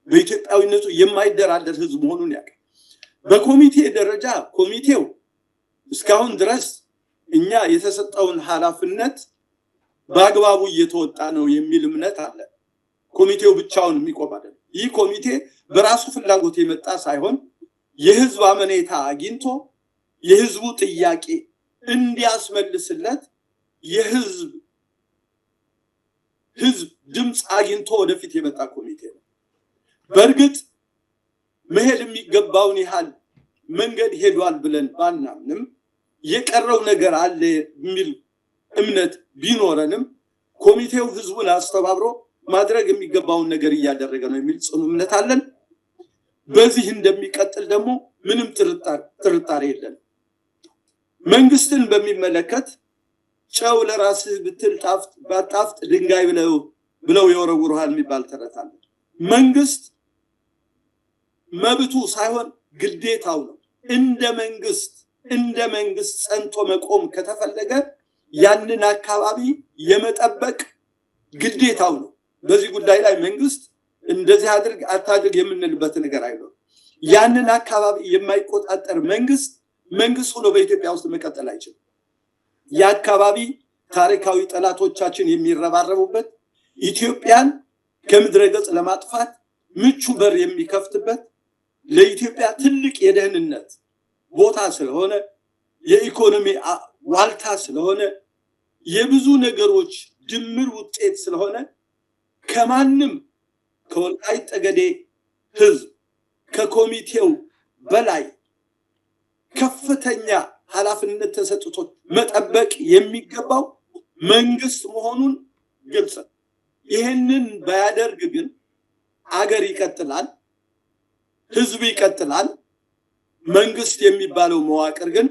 በኢትዮጵያዊነቱ የማይደራደር ህዝብ መሆኑን ያውቃል። በኮሚቴ ደረጃ ኮሚቴው እስካሁን ድረስ እኛ የተሰጠውን ኃላፊነት በአግባቡ እየተወጣ ነው የሚል እምነት አለ። ኮሚቴው ብቻውን የሚቆም አይደለም። ይህ ኮሚቴ በራሱ ፍላጎት የመጣ ሳይሆን የህዝብ አመኔታ አግኝቶ የህዝቡ ጥያቄ እንዲያስመልስለት የህዝብ ድምፅ አግኝቶ ወደፊት የመጣ ኮሚቴ ነው። በእርግጥ መሄድ የሚገባውን ያህል መንገድ ሄዷል ብለን ባናምንም የቀረው ነገር አለ የሚል እምነት ቢኖረንም ኮሚቴው ህዝቡን አስተባብሮ ማድረግ የሚገባውን ነገር እያደረገ ነው የሚል ጽኑ እምነት አለን። በዚህ እንደሚቀጥል ደግሞ ምንም ጥርጣሬ የለን። መንግስትን በሚመለከት ጨው ለራስህ ብትል ባጣፍጥ ድንጋይ ብለው የወረውሩሃል የሚባል ተረት አለ። መንግስት መብቱ ሳይሆን ግዴታው ነው። እንደ መንግስት ጸንቶ መቆም ከተፈለገ ያንን አካባቢ የመጠበቅ ግዴታው ነው። በዚህ ጉዳይ ላይ መንግስት እንደዚህ አድርግ አታድርግ የምንልበት ነገር አይኖርም። ያንን አካባቢ የማይቆጣጠር መንግስት ሆኖ በኢትዮጵያ ውስጥ መቀጠል አይችልም። የአካባቢ ታሪካዊ ጠላቶቻችን የሚረባረቡበት ኢትዮጵያን ከምድረ ገጽ ለማጥፋት ምቹ በር የሚከፍትበት ለኢትዮጵያ ትልቅ የደህንነት ቦታ ስለሆነ የኢኮኖሚ ዋልታ ስለሆነ የብዙ ነገሮች ድምር ውጤት ስለሆነ ከማንም ከወልቃይት ጠገዴ ህዝብ ከኮሚቴው በላይ ከፍተኛ ኃላፊነት ተሰጥቶ መጠበቅ የሚገባው መንግስት መሆኑን ግልጽ ነው። ይህንን ባያደርግ ግን አገር ይቀጥላል፣ ህዝብ ይቀጥላል። መንግስት የሚባለው መዋቅር ግን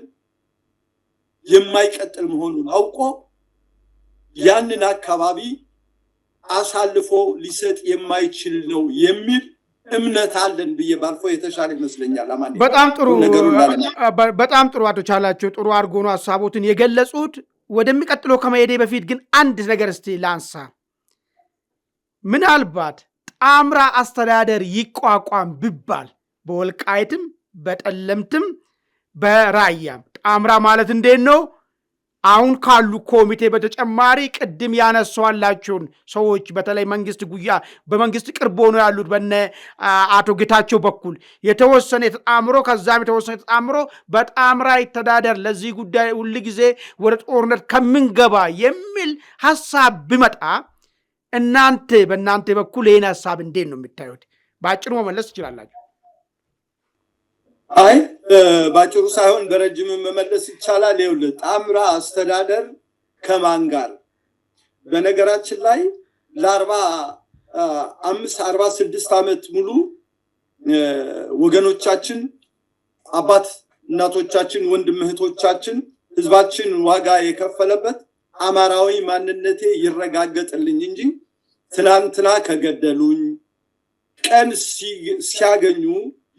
የማይቀጥል መሆኑን አውቆ ያንን አካባቢ አሳልፎ ሊሰጥ የማይችል ነው የሚል እምነት አለን ብዬ ባልፎ የተሻለ ይመስለኛል። በጣም ጥሩ አቶ ቻላቸው ጥሩ አድርጎ ነው ሀሳቦትን የገለጹት። ወደሚቀጥለው ከመሄዴ በፊት ግን አንድ ነገር እስቲ ላንሳ። ምናልባት ጣምራ አስተዳደር ይቋቋም ቢባል በወልቃይትም በጠለምትም በራያም ጣምራ ማለት እንዴት ነው? አሁን ካሉ ኮሚቴ በተጨማሪ ቅድም ያነሷላቸውን ሰዎች በተለይ መንግስት ጉያ በመንግስት ቅርብ ሆኖ ያሉት በነ አቶ ጌታቸው በኩል የተወሰነ ተጣምሮ ከዛም የተወሰነ ተጣምሮ በጣምራ ይተዳደር ለዚህ ጉዳይ ሁሉ ጊዜ ወደ ጦርነት ከምንገባ የሚል ሐሳብ ቢመጣ እናንተ በእናንተ በኩል ይሄን ሐሳብ እንዴት ነው የምታዩት? ባጭሩ መመለስ ትችላላችሁ። አይ ባጭሩ ሳይሆን በረጅም መመለስ ይቻላል። ይኸውልህ ጣምራ አስተዳደር ከማን ጋር? በነገራችን ላይ ለ46 ዓመት ሙሉ ወገኖቻችን፣ አባት እናቶቻችን፣ ወንድም እህቶቻችን፣ ህዝባችን ዋጋ የከፈለበት አማራዊ ማንነቴ ይረጋገጥልኝ እንጂ ትናንትና ከገደሉኝ ቀን ሲያገኙ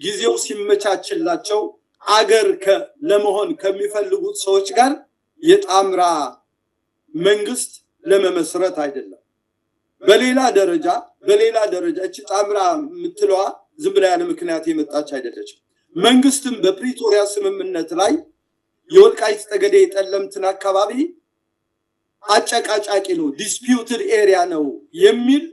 ጊዜው ሲመቻችላቸው አገር ለመሆን ከሚፈልጉት ሰዎች ጋር የጣምራ መንግስት ለመመስረት አይደለም። በሌላ ደረጃ እቺ ጣምራ የምትለዋ ዝም ብላ ያለ ምክንያት የመጣች አይደለችም። መንግስትም በፕሪቶሪያ ስምምነት ላይ የወልቃይት ጠገዴ የጠለምትን አካባቢ አጨቃጫቂ ነው፣ ዲስፒዩትድ ኤሪያ ነው የሚል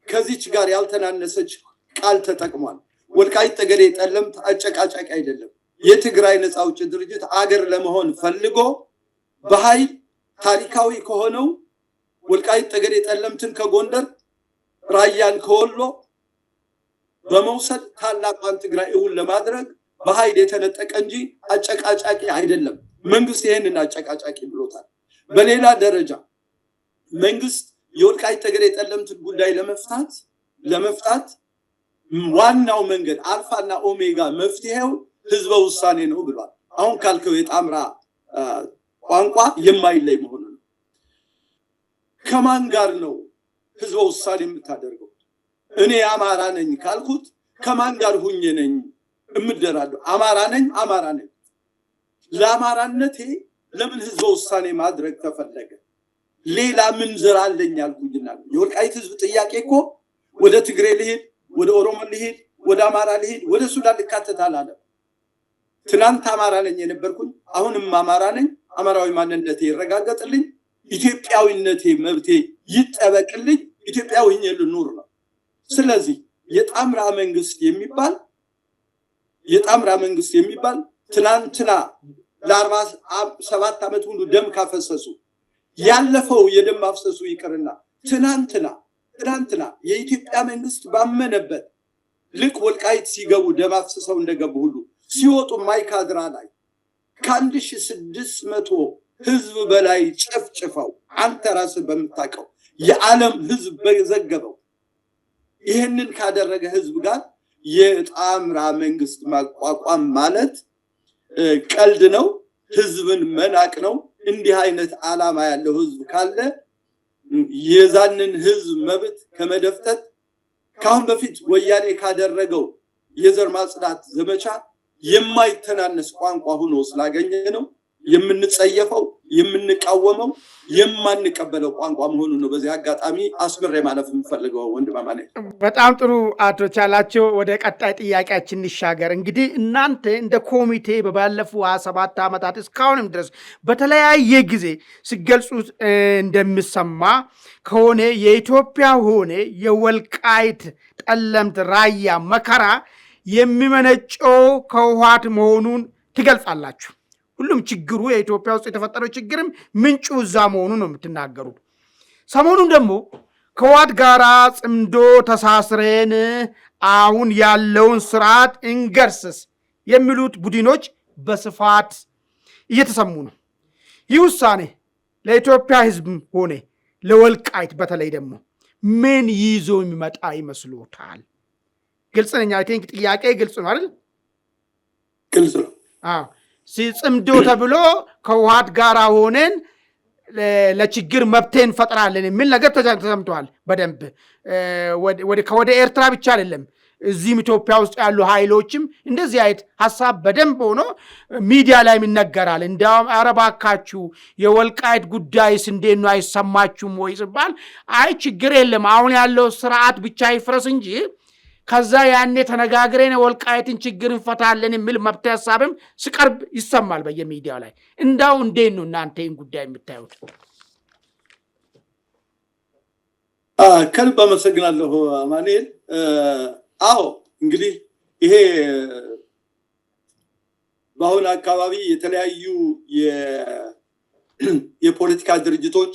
ከዚች ጋር ያልተናነሰች ቃል ተጠቅሟል። ወልቃይት ጠገዴ ጠለምት አጨቃጫቂ አይደለም። የትግራይ ነፃ አውጪ ድርጅት አገር ለመሆን ፈልጎ በኃይል ታሪካዊ ከሆነው ወልቃይት ጠገዴ ጠለምትን ከጎንደር ራያን ከወሎ በመውሰድ ታላቋን ትግራይ እውን ለማድረግ በኃይል የተነጠቀ እንጂ አጨቃጫቂ አይደለም። መንግስት ይሄንን አጨቃጫቂ ብሎታል። በሌላ ደረጃ መንግስት የወልቃይት ጠገዴ ጠለምትን ጉዳይ ለመፍታት ዋናው መንገድ አልፋና ኦሜጋ መፍትሄው ህዝበ ውሳኔ ነው ብሏል። አሁን ካልከው የጣምራ ቋንቋ የማይለይ መሆኑ ነው። ከማን ጋር ነው ህዝበ ውሳኔ የምታደርገው? እኔ አማራ ነኝ ካልኩት ከማን ጋር ሁኜ ነኝ እምደራደው? አማራ ነኝ። ለአማራነቴ ለምን ህዝበ ውሳኔ ማድረግ ተፈለገ? ሌላ ምን ዘር አለኝ አልኩኝና የወልቃይት ህዝብ ጥያቄ እኮ ወደ ትግሬ ልሄድ፣ ወደ ኦሮሞ ልሄድ፣ ወደ አማራ ልሄድ፣ ወደ ሱዳን ልካተት አላለም። ትናንት አማራ ነኝ የነበርኩኝ፣ አሁንም አማራ ነኝ። አማራዊ ማንነቴ ይረጋገጥልኝ፣ ኢትዮጵያዊነቴ መብቴ ይጠበቅልኝ፣ ኢትዮጵያዊ ሆኜ ልኑር ነው። ስለዚህ የጣምራ መንግስት የሚባል ትናንትና ለ47 ዓመት ሙሉ ደም ካፈሰሱ ያለፈው የደም ማፍሰሱ ይቅርና ትናንትና የኢትዮጵያ መንግስት ባመነበት ልክ ወልቃይት ሲገቡ ደም አፍስሰው እንደገቡ ሁሉ ሲወጡ ማይካድራ ላይ ከ1600 ህዝብ በላይ ጨፍጭፈው አንተ ራስህ በምታውቀው የዓለም ህዝብ በዘገበው ይህንን ካደረገ ህዝብ ጋር የጣምራ መንግስት ማቋቋም ማለት ቀልድ ነው፣ ህዝብን መናቅ ነው። እንዲህ አይነት ዓላማ ያለው ህዝብ ካለ የዛንን ህዝብ መብት ከመደፍተት ካሁን በፊት ወያኔ ካደረገው የዘር ማጽዳት ዘመቻ የማይተናነስ ቋንቋ ሆኖ ስላገኘ ነው የምንጸየፈው፣ የምንቃወመው፣ የማንቀበለው ቋንቋ መሆኑ ነው። በዚህ አጋጣሚ አስምሬ ማለፍ የምፈልገው ወንድማማኔ። በጣም ጥሩ አቶ ቻላቸው፣ ወደ ቀጣይ ጥያቄያችን እንሻገር። እንግዲህ እናንተ እንደ ኮሚቴ በባለፉ 27 ዓመታት እስካሁንም ድረስ በተለያየ ጊዜ ሲገልጹት እንደሚሰማ ከሆነ የኢትዮጵያ ሆነ የወልቃይት ጠለምት ራያ መከራ የሚመነጨው ከህወሓት መሆኑን ትገልጻላችሁ። ሁሉም ችግሩ የኢትዮጵያ ውስጥ የተፈጠረው ችግርም ምንጩ እዛ መሆኑ ነው የምትናገሩት። ሰሞኑን ደግሞ ከህወሓት ጋር ጽምዶ ተሳስረን አሁን ያለውን ስርዓት እንገርስስ የሚሉት ቡድኖች በስፋት እየተሰሙ ነው። ይህ ውሳኔ ለኢትዮጵያ ህዝብ ሆነ ለወልቃይት በተለይ ደግሞ ምን ይዞ የሚመጣ ይመስሎታል? ግልጽ ነኝ። አይ ቲንክ ጥያቄ ግልጽ ነው አይደል? ግልጽ ነው። ጽምዶ ተብሎ ከህወሓት ጋር ሆነን ለችግር መብቴ እንፈጥራለን የሚል ነገር ተሰምተዋል። በደንብ ወደ ኤርትራ ብቻ አይደለም እዚህም ኢትዮጵያ ውስጥ ያሉ ኃይሎችም እንደዚህ አይነት ሐሳብ በደንብ ሆኖ ሚዲያ ላይ ይነገራል። እንዲያውም ኧረ እባካችሁ የወልቃይት ጉዳይስ እንዴት ነው አይሰማችሁም ወይ ሲባል አይ ችግር የለም አሁን ያለው ስርዓት ብቻ ይፍረስ እንጂ ከዛ ያኔ ተነጋግረን የወልቃይትን ችግር እንፈታለን የሚል መብት ሐሳብም ሲቀርብ ይሰማል በየሚዲያው ላይ። እንዳው እንዴት ነው እናንተ ይህን ጉዳይ የምታዩት? ከልብ አመሰግናለሁ አማኑኤል። አዎ እንግዲህ ይሄ በአሁን አካባቢ የተለያዩ የፖለቲካ ድርጅቶች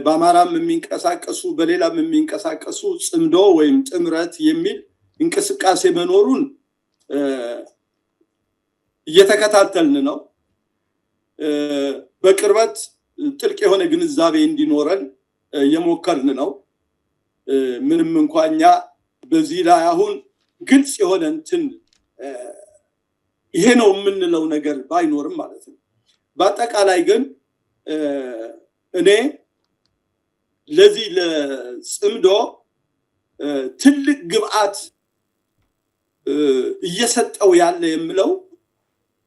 በአማራም የሚንቀሳቀሱ በሌላም የሚንቀሳቀሱ ጽምዶ ወይም ጥምረት የሚል እንቅስቃሴ መኖሩን እየተከታተልን ነው። በቅርበት ጥልቅ የሆነ ግንዛቤ እንዲኖረን የሞከርን ነው። ምንም እንኳን እኛ በዚህ ላይ አሁን ግልጽ የሆነ እንትን ይሄ ነው የምንለው ነገር ባይኖርም ማለት ነው። በአጠቃላይ ግን እኔ ለዚህ ለጽምዶ ትልቅ ግብአት እየሰጠው ያለ የምለው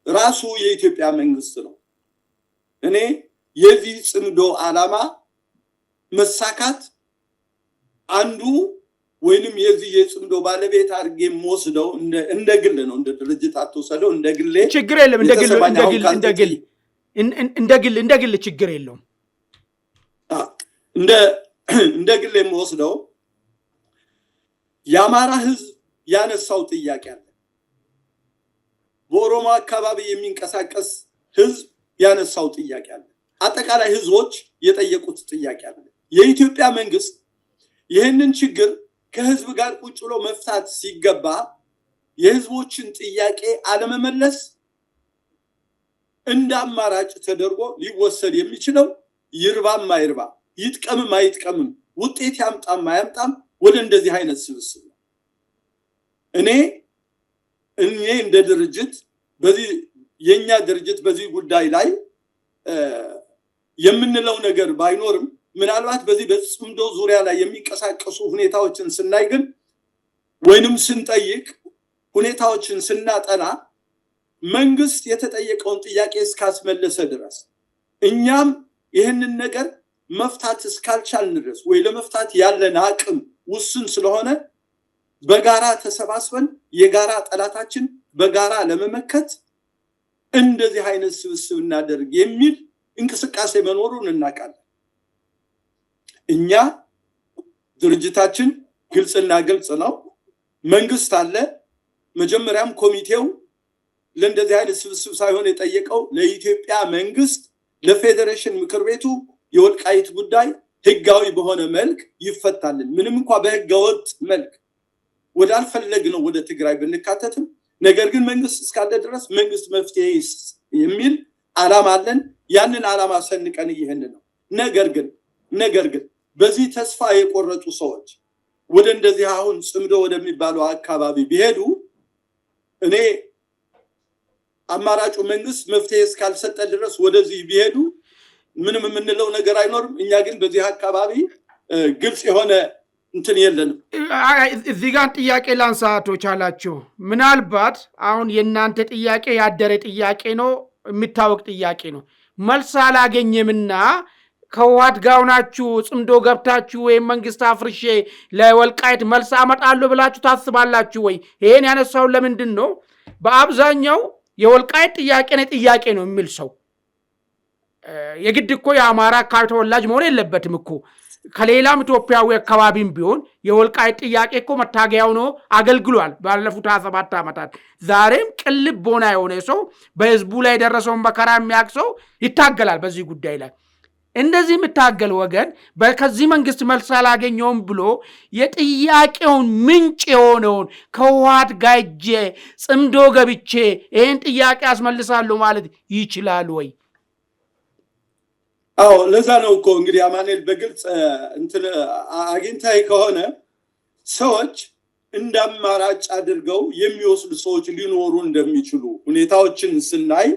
ራሱ የኢትዮጵያ መንግስት ነው። እኔ የዚህ ጽምዶ ዓላማ መሳካት አንዱ ወይንም የዚህ የጽምዶ ባለቤት አድርጌ የምወስደው እንደ ግል ነው። እንደ ድርጅት አትወሰደው፣ እንደ ግሌ ችግር የለም። እንደ ግል ችግር የለውም። እንደ ግል የምወስደው የአማራ ህዝብ ያነሳው ጥያቄ አለ። በኦሮሞ አካባቢ የሚንቀሳቀስ ህዝብ ያነሳው ጥያቄ አለ። አጠቃላይ ህዝቦች የጠየቁት ጥያቄ አለ። የኢትዮጵያ መንግስት ይህንን ችግር ከህዝብ ጋር ቁጭ ብሎ መፍታት ሲገባ የህዝቦችን ጥያቄ አለመመለስ እንደ አማራጭ ተደርጎ ሊወሰድ የሚችለው ይርባም አይርባ፣ ይጥቀምም አይጥቀምም፣ ውጤት ያምጣም አያምጣም ወደ እንደዚህ አይነት ስብስብ ነው። እኔ እንደ ድርጅት በዚህ የኛ ድርጅት በዚህ ጉዳይ ላይ የምንለው ነገር ባይኖርም ምናልባት በዚህ በጽምዶ ዙሪያ ላይ የሚንቀሳቀሱ ሁኔታዎችን ስናይ ግን ወይንም ስንጠይቅ ሁኔታዎችን ስናጠና መንግስት የተጠየቀውን ጥያቄ እስካስመለሰ ድረስ እኛም ይህንን ነገር መፍታት እስካልቻልን ድረስ ወይ ለመፍታት ያለን አቅም ውስን ስለሆነ በጋራ ተሰባስበን የጋራ ጠላታችን በጋራ ለመመከት እንደዚህ አይነት ስብስብ እናደርግ የሚል እንቅስቃሴ መኖሩን እናውቃለን። እኛ ድርጅታችን ግልጽና ግልጽ ነው። መንግስት አለ። መጀመሪያም ኮሚቴው ለእንደዚህ አይነት ስብስብ ሳይሆን የጠየቀው ለኢትዮጵያ መንግስት ለፌዴሬሽን ምክር ቤቱ የወልቃይት ጉዳይ ህጋዊ በሆነ መልክ ይፈታልን፣ ምንም እንኳን በህገወጥ መልክ ወዳልፈለግነው ወደ ትግራይ ብንካተትም ነገር ግን መንግስት እስካለ ድረስ መንግስት መፍትሄ የሚል ዓላማ አለን። ያንን ዓላማ ሰንቀን ይሄን ነው። ነገር ግን በዚህ ተስፋ የቆረጡ ሰዎች ወደ እንደዚህ አሁን ጽምዶ ወደሚባለው አካባቢ ቢሄዱ እኔ አማራጩ መንግስት መፍትሄ እስካልሰጠ ድረስ ወደዚህ ቢሄዱ ምንም የምንለው ነገር አይኖርም። እኛ ግን በዚህ አካባቢ ግልጽ የሆነ እንትን የለንም። እዚህ ጋር ጥያቄ ላንሳቶች አላችሁ። ምናልባት አሁን የእናንተ ጥያቄ ያደረ ጥያቄ ነው፣ የሚታወቅ ጥያቄ ነው። መልስ አላገኘምና ከውሃት ጋር ናችሁ ጽምዶ ገብታችሁ ወይም መንግስት አፍርሼ ለወልቃይት መልስ አመጣለሁ ብላችሁ ታስባላችሁ ወይ? ይሄን ያነሳው ለምንድን ነው? በአብዛኛው የወልቃይት ጥያቄ ነው የሚል ሰው የግድ እኮ የአማራ አካባቢ ተወላጅ መሆን የለበትም እኮ። ከሌላም ኢትዮጵያዊ አካባቢም ቢሆን የወልቃይት ጥያቄ እኮ መታገያው ነው አገልግሏል ባለፉት 27 ዓመታት። ዛሬም ቅልብ ቦና የሆነ ሰው በህዝቡ ላይ የደረሰውን መከራ የሚያውቅ ሰው ይታገላል በዚህ ጉዳይ ላይ። እንደዚህ የምታገል ወገን ከዚህ መንግስት መልስ አላገኘውም ብሎ የጥያቄውን ምንጭ የሆነውን ከውሃት ጋጄ ጽምዶ ገብቼ ይህን ጥያቄ አስመልሳለሁ ማለት ይችላል ወይ? አዎ ለዛ ነው እኮ እንግዲህ አማኑኤል በግልጽ እንትን አግኝታይ ከሆነ ሰዎች እንደ አማራጭ አድርገው የሚወስዱ ሰዎች ሊኖሩ እንደሚችሉ ሁኔታዎችን ስናይ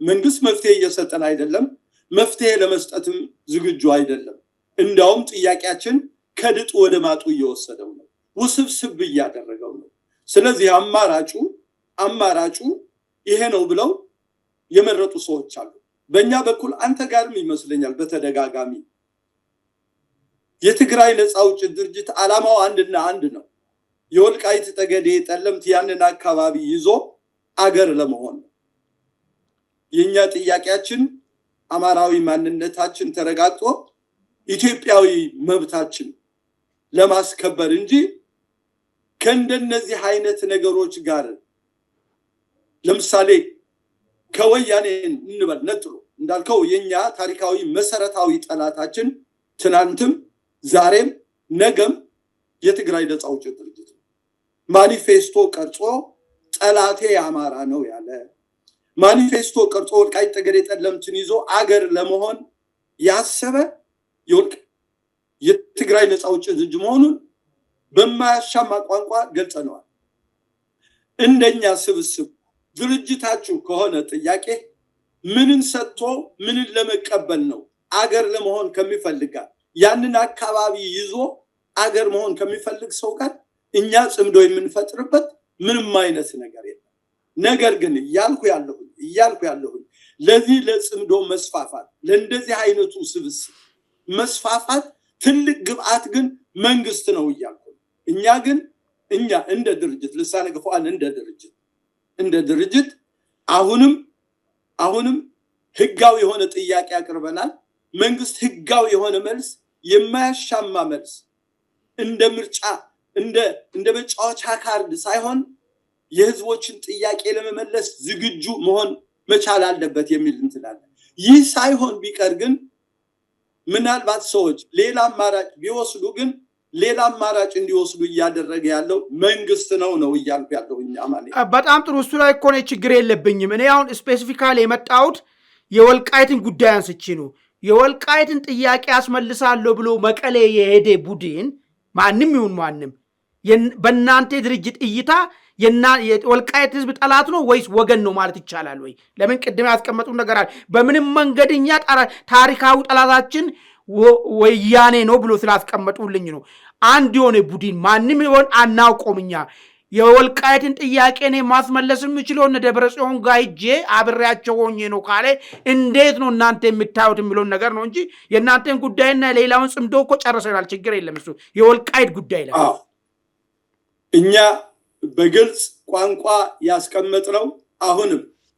መንግስት መፍትሄ እየሰጠን አይደለም፣ መፍትሄ ለመስጠትም ዝግጁ አይደለም። እንዳውም ጥያቄያችን ከድጡ ወደ ማጡ እየወሰደው ነው። ውስብስብ እያደረገው ነው። ስለዚህ አማራጩ ይሄ ነው ብለው የመረጡ ሰዎች አሉ። በእኛ በኩል አንተ ጋርም ይመስለኛል በተደጋጋሚ የትግራይ ነፃ አውጪ ድርጅት ዓላማው አንድና አንድ ነው። የወልቃይት ጠገዴ ጠለምት ያንን አካባቢ ይዞ አገር ለመሆን ነው። የኛ ጥያቄያችን አማራዊ ማንነታችን ተረጋግጦ ኢትዮጵያዊ መብታችን ለማስከበር እንጂ ከእንደነዚህ አይነት ነገሮች ጋር ለምሳሌ ከወያኔ እንበል ነጥሎ እንዳልከው የኛ ታሪካዊ መሰረታዊ ጠላታችን ትናንትም ዛሬም ነገም የትግራይ ነፃ አውጪ ድርጅት ማኒፌስቶ ቀርጾ ጠላቴ አማራ ነው ያለ ማኒፌስቶ ቀርጾ ወልቃይት ጠገዴ ጠለምትን ይዞ አገር ለመሆን ያሰበ የትግራይ ነፃ አውጪ ድርጅት መሆኑን በማያሻማ ቋንቋ ገልጸነዋል። እንደኛ ስብስብ ድርጅታችሁ ከሆነ ጥያቄ ምንን ሰጥቶ ምንን ለመቀበል ነው? አገር ለመሆን ከሚፈልጋ ያንን አካባቢ ይዞ አገር መሆን ከሚፈልግ ሰው ጋር እኛ ጽምዶ የምንፈጥርበት ምንም አይነት ነገር የለም። ነገር ግን እያልኩ ያለሁኝ ለዚህ ለጽምዶ መስፋፋት ለእንደዚህ አይነቱ ስብስብ መስፋፋት ትልቅ ግብአት ግን መንግስት ነው እያልኩ እኛ እንደ ድርጅት ልሳነ ገፋን እንደ ድርጅት አሁንም ህጋዊ የሆነ ጥያቄ አቅርበናል። መንግስት ህጋዊ የሆነ መልስ የማያሻማ መልስ እንደ ምርጫ እንደ መጫወቻ ካርድ ሳይሆን የህዝቦችን ጥያቄ ለመመለስ ዝግጁ መሆን መቻል አለበት የሚል እንትላለን። ይህ ሳይሆን ቢቀር ግን ምናልባት ሰዎች ሌላ አማራጭ ቢወስዱ ግን ሌላ አማራጭ እንዲወስዱ እያደረገ ያለው መንግስት ነው እያልኩ ያለው ማለት በጣም ጥሩ። እሱ ላይ እኮ ነው ችግር የለብኝም። እኔ አሁን ስፔሲፊካሊ የመጣሁት የወልቃይትን ጉዳይ አንስቼ ነው። የወልቃይትን ጥያቄ አስመልሳለሁ ብሎ መቀሌ የሄደ ቡድን ማንም ይሁን ማንም በእናንተ ድርጅት እይታ የወልቃይት ህዝብ ጠላት ነው ወይስ ወገን ነው ማለት ይቻላል ወይ? ለምን ቅድም ያስቀመጡ ነገር አለ። በምንም መንገድኛ ታሪካዊ ጠላታችን ወያኔ ነው ብሎ ስላስቀመጡልኝ ነው። አንድ የሆነ ቡድን ማንም ይሆን አናውቆምኛ የወልቃይትን ጥያቄ ነው ማስመለስ የሚችለው እነ ደብረጽዮን ጋር ሄጄ አብሬያቸው ሆኜ ነው ካለ እንዴት ነው እናንተ የምታዩት የሚለውን ነገር ነው እንጂ የእናንተን ጉዳይና ሌላውን ጽምዶ እኮ ጨርሰናል። ችግር የለም። እሱ የወልቃይት ጉዳይ ላይ እኛ በግልጽ ቋንቋ ያስቀመጥነው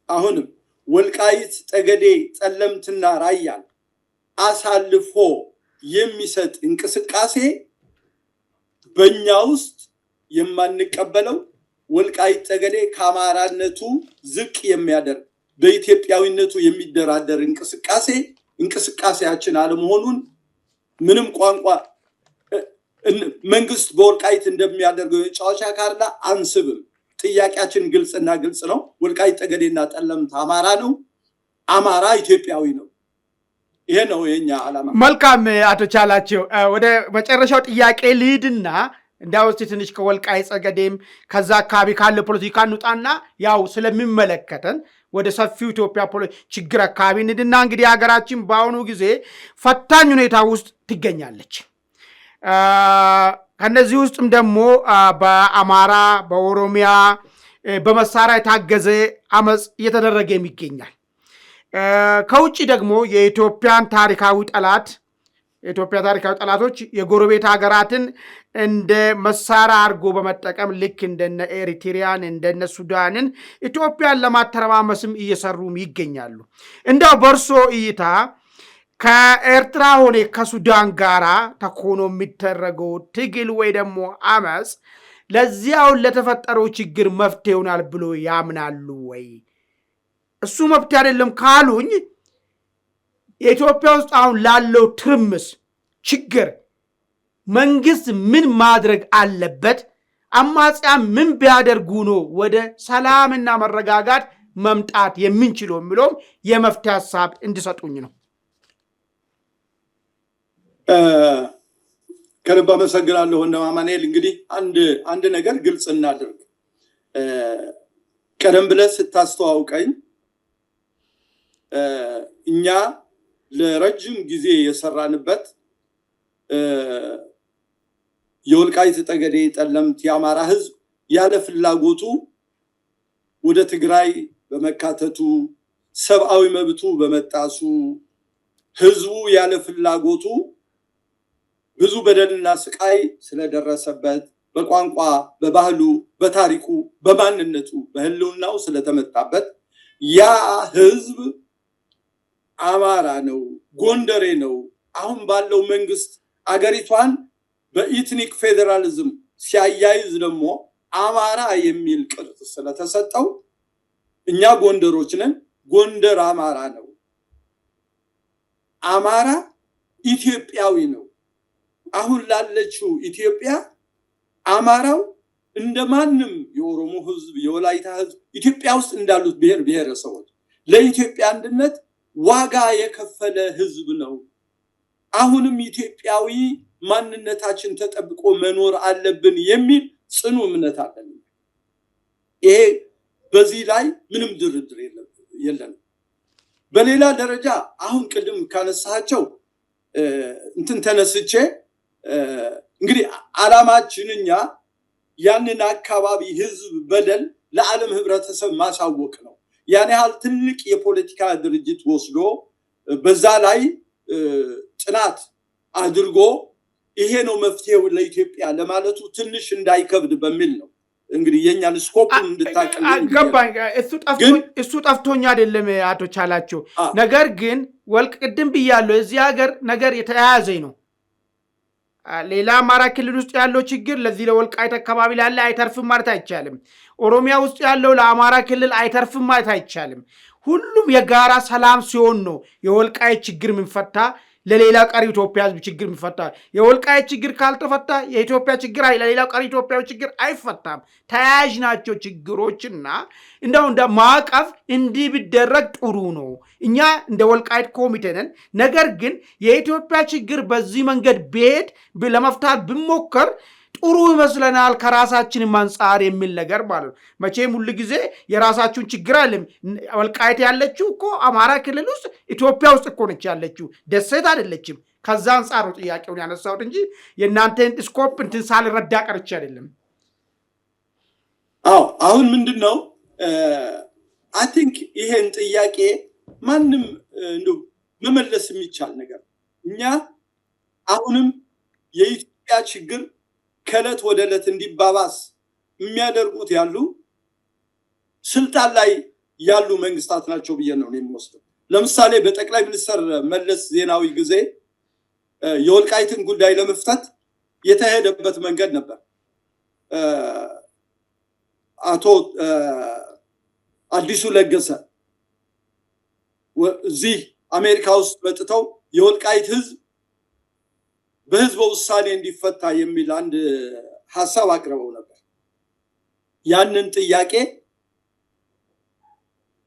አሁንም ወልቃይት ጠገዴ ጠለምትና ራያን አሳልፎ የሚሰጥ እንቅስቃሴ በእኛ ውስጥ የማንቀበለው ወልቃይት ጠገዴ ከአማራነቱ ዝቅ የሚያደርግ በኢትዮጵያዊነቱ የሚደራደር እንቅስቃሴያችን አለመሆኑን ምንም ቋንቋ መንግስት በወልቃይት እንደሚያደርገው የጫዋቻ ካርዳ አንስብም። ጥያቄያችን ግልጽ ነው። ወልቃይት ጠገዴና ጠለምት አማራ ነው። አማራ ኢትዮጵያዊ ነው። ይሄ ነው የኛ ዓላማ። መልካም አቶ ቻላቸው፣ ወደ መጨረሻው ጥያቄ ልሂድና እንዳውስቲ ትንሽ ከወልቃይት ጠገዴም ከዛ አካባቢ ካለ ፖለቲካ እንውጣና ያው ስለሚመለከተን ወደ ሰፊው ኢትዮጵያ ችግር አካባቢ እንድና እንግዲህ ሀገራችን በአሁኑ ጊዜ ፈታኝ ሁኔታ ውስጥ ትገኛለች። ከነዚህ ውስጥም ደግሞ በአማራ በኦሮሚያ በመሳሪያ የታገዘ አመጽ እየተደረገ ይገኛል። ከውጭ ደግሞ የኢትዮጵያ ታሪካዊ ጠላቶች የጎረቤት ሀገራትን እንደ መሳሪያ አድርጎ በመጠቀም ልክ እንደነ ኤሪትሪያን እንደነ ሱዳንን ኢትዮጵያን ለማተረማመስም እየሰሩም ይገኛሉ። እንደው በእርሶ እይታ ከኤርትራ ሆነ ከሱዳን ጋራ ተኮኖ የሚደረገው ትግል ወይ ደግሞ አመጽ ለዚያውን ለተፈጠረው ችግር መፍትሄ ይሆናል ብሎ ያምናሉ ወይ? እሱ መፍትሄ አይደለም ካሉኝ የኢትዮጵያ ውስጥ አሁን ላለው ትርምስ ችግር መንግስት ምን ማድረግ አለበት? አማጽያን ምን ቢያደርጉ ነው ወደ ሰላምና መረጋጋት መምጣት የምንችለው የሚለውም የመፍትሄ ሀሳብ እንዲሰጡኝ ነው። ከልብ አመሰግናለሁ እንደማማኔል። እንግዲህ አንድ ነገር ግልጽ እናድርግ። ቀደም ብለህ ስታስተዋውቀኝ እኛ ለረጅም ጊዜ የሰራንበት የወልቃይት ጠገዴ ጠለምት የአማራ ህዝብ ያለ ፍላጎቱ ወደ ትግራይ በመካተቱ ሰብአዊ መብቱ በመጣሱ ህዝቡ ያለ ፍላጎቱ ብዙ በደልና ስቃይ ስለደረሰበት በቋንቋ በባህሉ በታሪኩ በማንነቱ በህልውናው ስለተመጣበት ያ ህዝብ አማራ ነው ጎንደሬ ነው አሁን ባለው መንግስት አገሪቷን በኢትኒክ ፌደራሊዝም ሲያያይዝ ደግሞ አማራ የሚል ቅርጽ ስለተሰጠው እኛ ጎንደሮች ነን ጎንደር አማራ ነው አማራ ኢትዮጵያዊ ነው አሁን ላለችው ኢትዮጵያ አማራው እንደማንም የኦሮሞ ህዝብ የወላይታ ህዝብ ኢትዮጵያ ውስጥ እንዳሉት ብሔር ብሔረሰቦች ለኢትዮጵያ አንድነት ዋጋ የከፈለ ህዝብ ነው አሁንም ኢትዮጵያዊ ማንነታችን ተጠብቆ መኖር አለብን የሚል ጽኑ እምነት አለን ይሄ በዚህ ላይ ምንም ድርድር የለም በሌላ ደረጃ አሁን ቅድም ካነሳቸው እንትን ተነስቼ እንግዲህ ዓላማችንኛ ያንን አካባቢ ህዝብ በደል ለዓለም ህብረተሰብ ማሳወቅ ነው ያን ያህል ትልቅ የፖለቲካ ድርጅት ወስዶ በዛ ላይ ጥናት አድርጎ ይሄ ነው መፍትሄው ለኢትዮጵያ ለማለቱ ትንሽ እንዳይከብድ በሚል ነው እንግዲህ የኛን ስኮፕን እንድታቀልኝ ገባኝ እሱ ጠፍቶኛ አይደለም አቶ ቻላቸው ነገር ግን ወልቅድም ብያለሁ እዚህ ሀገር ነገር የተያያዘኝ ነው ሌላ አማራ ክልል ውስጥ ያለው ችግር ለዚህ ለወልቃይት አካባቢ ላለ አይተርፍም ማለት አይቻልም ኦሮሚያ ውስጥ ያለው ለአማራ ክልል አይተርፍም ማለት አይቻልም ሁሉም የጋራ ሰላም ሲሆን ነው የወልቃይት ችግር ምንፈታ ለሌላ ቀሪ ኢትዮጵያ ህዝብ ችግር ምንፈታ የወልቃይት ችግር ካልተፈታ የኢትዮጵያ ችግር ለሌላ ቀሪ ኢትዮጵያዊ ችግር አይፈታም ተያያዥ ናቸው ችግሮችና እንደው እንደ ማዕቀፍ እንዲህ ቢደረግ ጥሩ ነው እኛ እንደ ወልቃይት ኮሚቴ ነን ነገር ግን የኢትዮጵያ ችግር በዚህ መንገድ ቤት ለመፍታት ብሞከር ጥሩ ይመስለናል ከራሳችን አንፃር የሚል ነገር ማለት መቼም ሁሉ ጊዜ የራሳችሁን ችግር አለም ወልቃይት ያለችው እኮ አማራ ክልል ውስጥ ኢትዮጵያ ውስጥ እኮ ነች ያለችው ደሴት አይደለችም ከዛ አንፃር ነው ጥያቄውን ያነሳሁት እንጂ የእናንተን ስኮፕ እንትን ሳልረዳ ቀርቼ አይደለም አሁን ምንድነው አይ ቲንክ ይሄን ጥያቄ ማንም እንደው መመለስ የሚቻል ነገር እኛ አሁንም የኢትዮጵያ ችግር ከለት ወደ ለት እንዲባባስ የሚያደርጉት ያሉ ስልጣን ላይ ያሉ መንግስታት ናቸው ብዬ ነው የምወስደው ለምሳሌ በጠቅላይ ሚኒስትር መለስ ዜናዊ ጊዜ የወልቃይትን ጉዳይ ለመፍታት የተሄደበት መንገድ ነበር አቶ አዲሱ ለገሰ እዚህ አሜሪካ ውስጥ መጥተው የወልቃይት ህዝብ በህዝብ ውሳኔ እንዲፈታ የሚል አንድ ሐሳብ አቅርበው ነበር ያንን ጥያቄ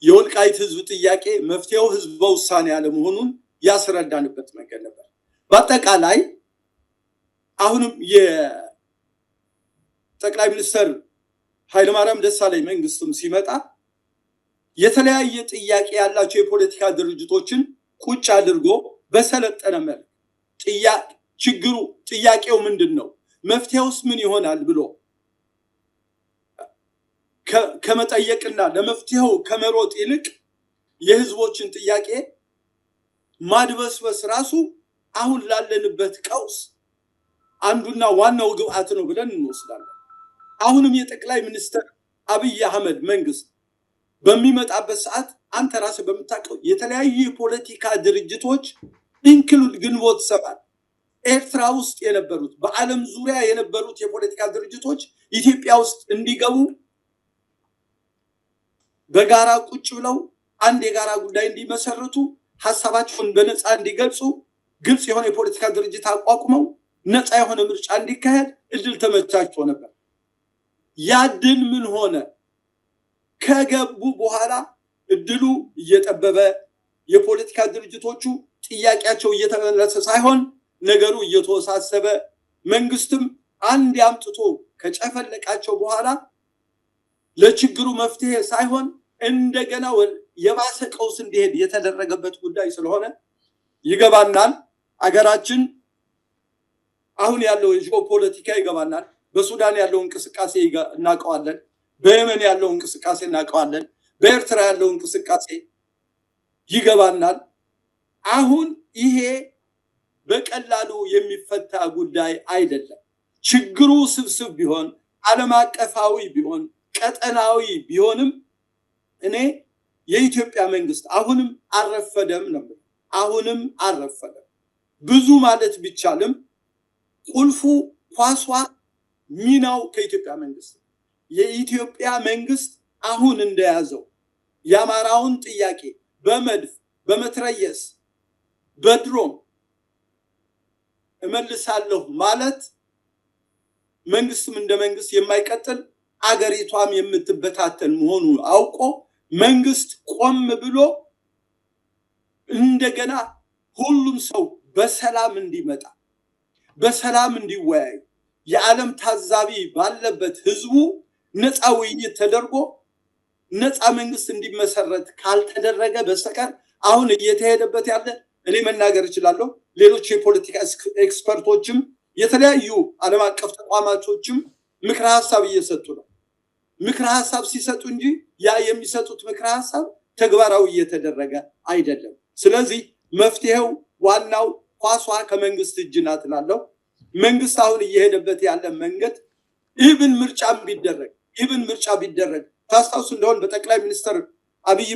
የወልቃይት ህዝብ ጥያቄ መፍትሄው ህዝብ ውሳኔ ያለ መሆኑን ያስረዳንበት መንገድ ነበር በአጠቃላይ አሁንም የጠቅላይ ሚኒስትር ኃይለማርያም ደሳለኝ መንግስትም ሲመጣ የተለያየ ጥያቄ ያላቸው የፖለቲካ ድርጅቶችን ቁጭ አድርጎ በሰለጠነ መልክ ችግሩ ጥያቄው ምንድነው መፍትሄውስ ምን ይሆናል ብሎ ከመጠየቅና ለመፍትሄው ከመሮጥ ይልቅ የህዝቦችን ጥያቄ ማድበስበስ ራሱ አሁን ላለንበት ቀውስ አንዱና ዋናው ግብአት ነው ብለን እንወስዳለን አሁንም የጠቅላይ ሚኒስትር አብይ አህመድ መንግስት በሚመጣበት ሰዓት አንተ ራስህ በመታቀው የተለያዩ የፖለቲካ ድርጅቶች ኢንክሉድ ግንቦት ሰባት ኤርትራ ውስጥ የነበሩት በዓለም ዙሪያ የነበሩት የፖለቲካ ድርጅቶች ኢትዮጵያ ውስጥ እንዲገቡ በጋራ ቁጭ ብለው አንድ የጋራ ጉዳይ እንዲመሰርቱ ሐሳባቸውን በነፃ እንዲገልጹ ግልጽ የሆነ የፖለቲካ ድርጅት አቋቁመው ነፃ የሆነ ምርጫ እንዲካሄድ እድል ተመቻችቶ ነበር ያድን ምን ሆነ ከገቡ በኋላ እድሉ እየጠበበ የፖለቲካ ድርጅቶቹ ጥያቄያቸው እየተመለሰ ሳይሆን ነገሩ እየተወሳሰበ መንግስትም አንድ ያምጥቶ ከጨፈለቃቸው በኋላ ለችግሩ መፍትሄ ሳይሆን እንደገና የባሰ ቀውስ እንዲሄድ የተደረገበት ጉዳይ ስለሆነ ይገባናል አገራችን አሁን ያለው ጂኦፖለቲካ ይገባናል። በሱዳን ያለው እንቅስቃሴ እናውቀዋለን። በየመን ያለው እንቅስቃሴ እናውቀዋለን። በኤርትራ ያለው እንቅስቃሴ ይገባናል። አሁን ይሄ በቀላሉ የሚፈታ ጉዳይ አይደለም። ችግሩ ስብስብ ቢሆን ዓለም አቀፋዊ ቢሆን ቀጠናዊ ቢሆንም እኔ የኢትዮጵያ መንግስት አሁንም አልረፈደም ነው። አሁንም አልረፈደም። ብዙ ማለት ቢቻልም ቁልፉ ኳሷ ሚናው ከኢትዮጵያ መንግስት የኢትዮጵያ መንግስት አሁን እንደያዘው የአማራውን ጥያቄ በመድፍ በመትረየስ በድሮም እመልሳለሁ ማለት መንግስትም እንደ መንግስት የማይቀጥል አገሪቷም የምትበታተን መሆኑ አውቆ መንግስት ቆም ብሎ እንደገና ሁሉም ሰው በሰላም እንዲመጣ በሰላም እንዲወያይ የዓለም ታዛቢ ባለበት ህዝቡ ነፃ ውይይት ተደርጎ ነፃ መንግስት እንዲመሰረት ካልተደረገ በስተቀር አሁን እየተሄደበት ያለ እኔ መናገር እችላለሁ። ሌሎች የፖለቲካ ኤክስፐርቶችም የተለያዩ ዓለም አቀፍ ተቋማቶችም ምክረ ሐሳብ እየሰጡ ነው። ምክረ ሐሳብ ሲሰጡ እንጂ ያ የሚሰጡት ምክረ ሐሳብ ተግባራዊ እየተደረገ አይደለም። ስለዚህ መፍትሄው ዋናው ኳሷ ከመንግስት እጅ ናት እላለሁ። መንግስት አሁን እየሄደበት ያለ መንገድ ኢቭን ምርጫ ቢደረግ ታስታውሱ እንደሆነ በጠቅላይ ሚኒስትር አብይ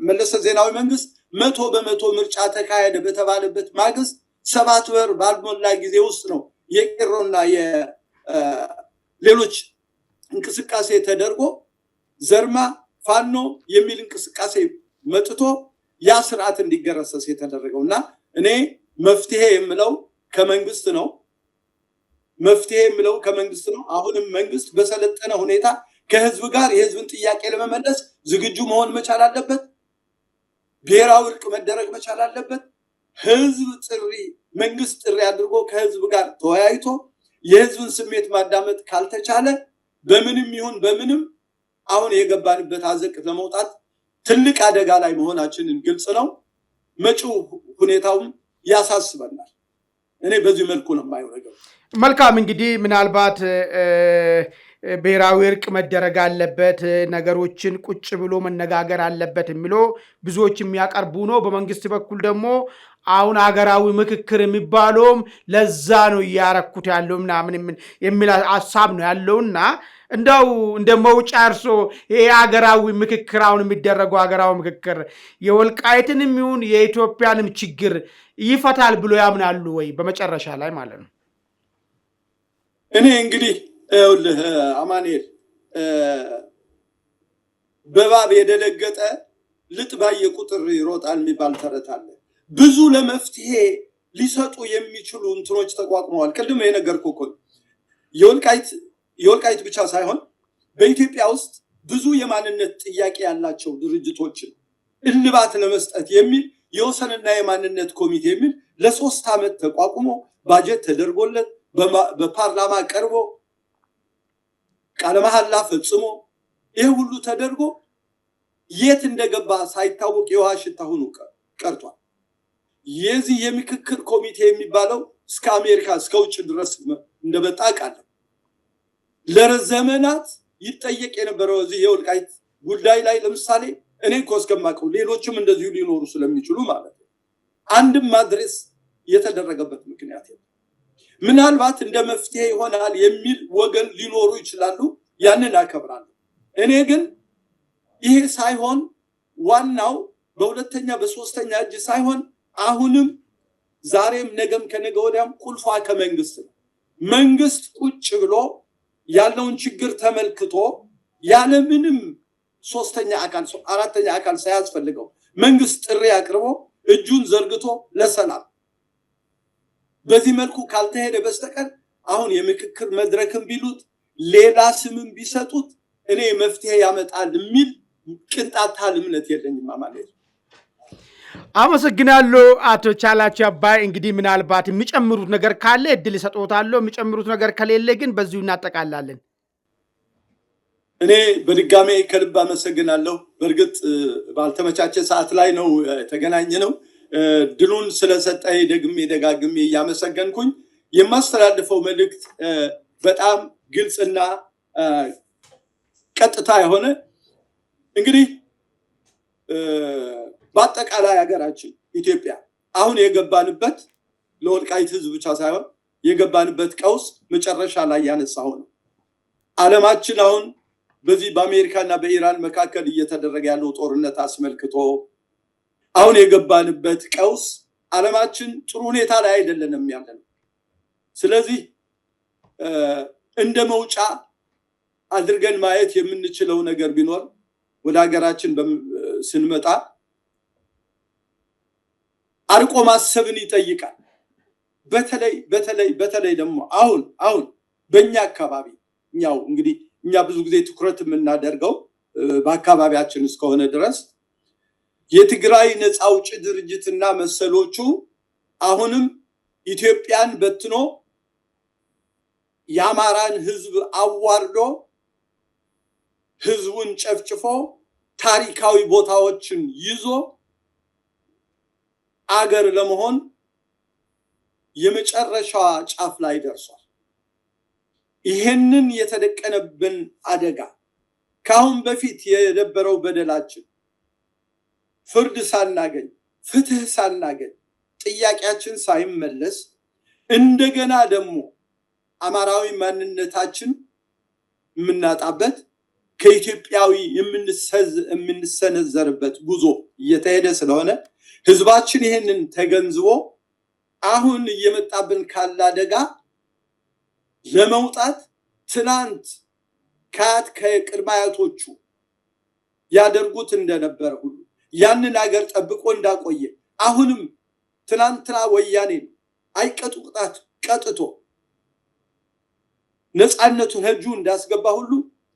መለስ ዜናዊ መንግስት 100% ምርጫ ተካሄደ በተባለበት ማግስት 7 ወር ባልሞላ ጊዜ ውስጥ ነው የቄሮና የሌሎች እንቅስቃሴ ተደርጎ ዘርማ ፋኖ የሚል እንቅስቃሴ መጥቶ ያ ስርዓት እንዲገረሰስ የተደረገውና እኔ መፍትሄ የምለው ከመንግስት ነው። አሁንም መንግስት በሰለጠነ ሁኔታ ከህዝብ ጋር የህዝብን ጥያቄ ለመመለስ ዝግጁ መሆን መቻል አለበት። ብሔራዊ እርቅ መደረግ መቻል አለበት። መንግስት ጥሪ አድርጎ ከህዝብ ጋር ተወያይቶ የህዝብን ስሜት ማዳመጥ ካልተቻለ በምንም ይሁን በምንም አሁን የገባንበት አዘቅት ለመውጣት ትልቅ አደጋ ላይ መሆናችንን ግልጽ ነው። መጪው ሁኔታውም ያሳስበናል። እኔ በዚህ መልኩ ነው የማይወረገው። መልካም እንግዲህ ምናልባት ብሔራዊ እርቅ መደረግ አለበት፣ ነገሮችን ቁጭ ብሎ መነጋገር አለበት የሚለው ብዙዎች የሚያቀርቡ ነው። በመንግስት በኩል ደግሞ አሁን ሀገራዊ ምክክር የሚባለውም ለዛ ነው እያረኩት ያለው ምናምን የሚል ሀሳብ ነው ያለውና እንደው እንደ መውጫ እርሶ ይሄ ሀገራዊ ምክክር አሁን የሚደረገው ሀገራዊ ምክክር የወልቃይትንም ይሁን የኢትዮጵያንም ችግር ይፈታል ብሎ ያምናሉ ወይ? በመጨረሻ ላይ ማለት ነው። እኔ እንግዲህ አማኑኤል በባብ የደነገጠ ልጥ ባየ ቁጥር ይሮጣል የሚባል ተረት አለ። ብዙ ለመፍትሄ ሊሰጡ የሚችሉ እንትኖች ተቋቁመዋል። ቅድም የነገርኩህ እኮ የወልቃይት ብቻ ሳይሆን በኢትዮጵያ ውስጥ ብዙ የማንነት ጥያቄ ያላቸው ድርጅቶችን እልባት ለመስጠት የሚል የወሰንና የማንነት ኮሚቴ የሚል ለ3 ዓመት ተቋቁሞ ባጀት ተደርጎለት በፓርላማ ቀርቦ ቃለ መሐላ ፈጽሞ ይህ ሁሉ ተደርጎ የት እንደገባ ሳይታወቅ የውሃ ሽታ ሆኖ ቀርቷል። የዚህ የምክክር ኮሚቴ የሚባለው እስከ አሜሪካ እስከ ውጭ ድረስ እንደመጣ ቃለሁ። ለዘመናት ይጠየቅ የነበረው እዚህ የወልቃይት ጉዳይ ላይ ለምሳሌ እኔ እኮ እስከማውቀው ሌሎችም እንደዚሁ ሊኖሩ ስለሚችሉ ማለት ነው አንድም ማድረስ የተደረገበት ምክንያት የለም። ምናልባት እንደ መፍትሄ ይሆናል የሚል ወገን ሊኖሩ ይችላሉ። ያንን አከብራለሁ። እኔ ግን ይሄ ሳይሆን ዋናው በሁለተኛ በሶስተኛ እጅ ሳይሆን አሁንም ዛሬም ነገም ከነገ ወዲያም ቁልፏ ከመንግስት ነው። መንግስት ቁጭ ብሎ ያለውን ችግር ተመልክቶ ያለምንም ሶስተኛ አካል አራተኛ አካል ሳያስፈልገው መንግስት ጥሪ አቅርቦ እጁን ዘርግቶ ለሰላም በዚህ መልኩ ካልተሄደ በስተቀር አሁን የምክክር መድረክም ቢሉት ሌላ ስምም ቢሰጡት እኔ መፍትሄ ያመጣል የሚል ቅንጣት እምነት የለኝም ማለት ነው። አመሰግናለሁ አቶ ቻላቸው አባይ። እንግዲህ ምናልባት የሚጨምሩት ነገር ካለ እድል ይሰጥዎታለሁ። የሚጨምሩት ነገር ከሌለ ግን በዚሁ እናጠቃላለን። እኔ በድጋሜ ከልብ አመሰግናለሁ። በእርግጥ ባልተመቻቸ ሰዓት ላይ ነው የተገናኘ ነው። ድሉን ስለሰጠኝ ደግሜ ደጋግሜ እያመሰገንኩኝ የማስተላልፈው መልእክት በጣም ግልጽና ቀጥታ የሆነ እንግዲህ በአጠቃላይ ሀገራችን ኢትዮጵያ አሁን የገባንበት ለወልቃይት ህዝብ ብቻ ሳይሆን የገባንበት ቀውስ መጨረሻ ላይ ያነሳው ነው። ዓለማችን አሁን በዚህ በአሜሪካና በኢራን መካከል እየተደረገ ያለው ጦርነት አስመልክቶ አሁን የገባንበት ቀውስ ዓለማችን ጥሩ ሁኔታ ላይ አይደለንም ያለነው። ስለዚህ እንደ መውጫ አድርገን ማየት የምንችለው ነገር ቢኖር ወደ ሀገራችን ስንመጣ አርቆ ማሰብን ይጠይቃል። በተለይ ደግሞ አሁን በእኛ አካባቢ እኛ ብዙ ጊዜ ትኩረት የምናደርገው በአካባቢያችን እስከሆነ ድረስ የትግራይ ነፃ አውጪ ድርጅትና መሰሎቹ አሁንም ኢትዮጵያን በትኖ የአማራን ህዝብ አዋርዶ ህዝቡን ጨፍጭፎ ታሪካዊ ቦታዎችን ይዞ አገር ለመሆን የመጨረሻዋ ጫፍ ላይ ደርሷል። ይሄንን የተደቀነብን አደጋ ካሁን በፊት የነበረው በደላችን ፍርድ ሳናገኝ ፍትህ ሳናገኝ ጥያቄያችን ሳይመለስ እንደገና ደግሞ አማራዊ ማንነታችን የምናጣበት ከኢትዮጵያዊ የምንሰነዘርበት ጉዞ እየተሄደ ስለሆነ ህዝባችን ይሄንን ተገንዝቦ አሁን እየመጣብን ካለ አደጋ ለመውጣት ትናንት ከቅድመ አያቶቹ ያደርጉት እንደነበረ ሁሉ ያንን ሀገር ጠብቆ እንዳቆየ አሁንም ትናንትና ወያኔ አይቀጡ ቅጣት ቀጥቶ ነፃነቱን ህጁ እንዳስገባ ሁሉ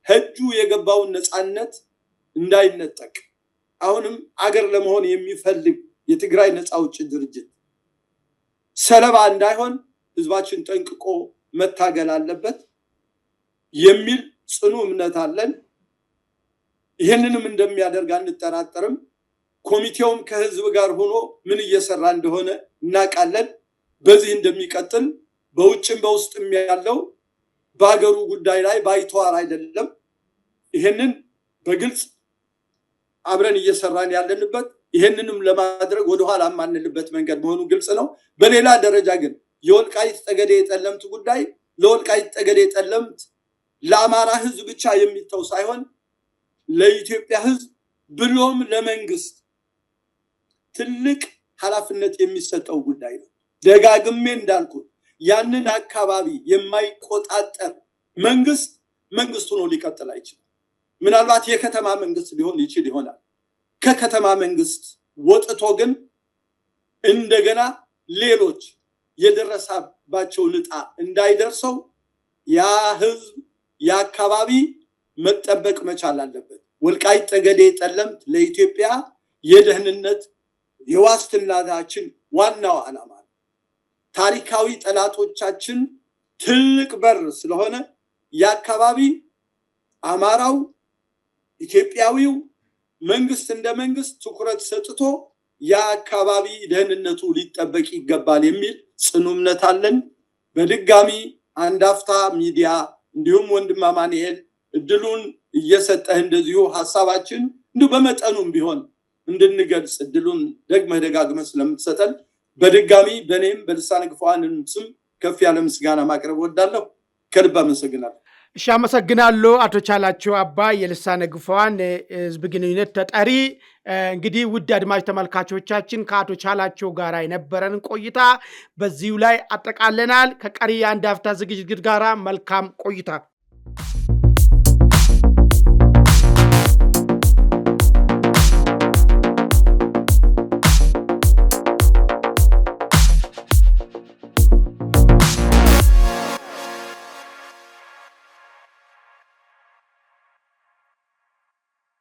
ህጁ የገባውን ነፃነት እንዳይነጠቅ አሁንም አገር ለመሆን የሚፈልግ የትግራይ ነፃ አውጪ ድርጅት ሰለባ እንዳይሆን ህዝባችን ጠንቅቆ መታገል አለበት የሚል ጽኑ እምነት አለን። ይህንንም እንደሚያደርግ አንጠራጠርም። ኮሚቴውም ከህዝብ ጋር ሆኖ ምን እየሰራ እንደሆነ እናውቃለን። በዚህ እንደሚቀጥል በውጭም በውስጥም ያለው በአገሩ ጉዳይ ላይ ባይተዋር አይደለም። ይህንን በግልጽ አብረን እየሰራን ያለንበት ይህንንም ለማድረግ ወደኋላ ማንልበት መንገድ መሆኑ ግልጽ ነው። በሌላ ደረጃ ግን የወልቃይት ጠገዴ የጠለምት ጉዳይ ለወልቃይት ጠገዴ የጠለምት ለአማራ ህዝብ ብቻ የሚተው ሳይሆን ለኢትዮጵያ ህዝብ ብሎም ለመንግስት ትልቅ ኃላፊነት የሚሰጠው ጉዳይ ነው። ደጋግሜ እንዳልኩት ያንን አካባቢ የማይቆጣጠር መንግስት ሆኖ ሊቀጥል አይችልም። ምናልባት የከተማ መንግስት ሊሆን ይችል ይሆናል። ከከተማ መንግስት ወጥቶ ግን እንደገና ሌሎች የደረሰባቸው ዕጣ እንዳይደርሰው ያ ህዝብ ያ አካባቢ መጠበቅ መቻል አለበት። ወልቃይት ጠገዴ ጠለምት ለኢትዮጵያ የደህንነት የዋስትናችን ዋናው ዓላማ ነው። ታሪካዊ ጠላቶቻችን ትልቅ በር ስለሆነ ያ አካባቢ አማራው ኢትዮጵያዊው መንግስት እንደ መንግስት ትኩረት ሰጥቶ ያ አካባቢ ደህንነቱ ሊጠበቅ ይገባል የሚል ጽኑ እምነት አለን። በድጋሚ አንድ አፍታ ሚዲያ እንዲሁም ወንድም አማኑኤል እድሉን እየሰጠህ እንደዚሁ ሐሳባችን እንዲሁ በመጠኑም ቢሆን እንድንገልጽ እድሉን ደጋግመህ ስለምትሰጠን በድጋሚ በኔም በልሳነ ግፏንም ስም ከፍ ያለ ምስጋና ማቅረብ ወዳለሁ። ከልብ አመሰግናለሁ። እሺ፣ አመሰግናለሁ አቶ ቻላቸው አባይ የልሳነ ግፏን ህዝብ ግንኙነት ተጠሪ። እንግዲህ ውድ አድማጭ ተመልካቾቻችን ከአቶ ቻላቸው ጋር የነበረን ቆይታ በዚሁ ላይ አጠቃለናል። ከቀሪ የአንድ አፍታ ዝግጅት ጋር መልካም ቆይታ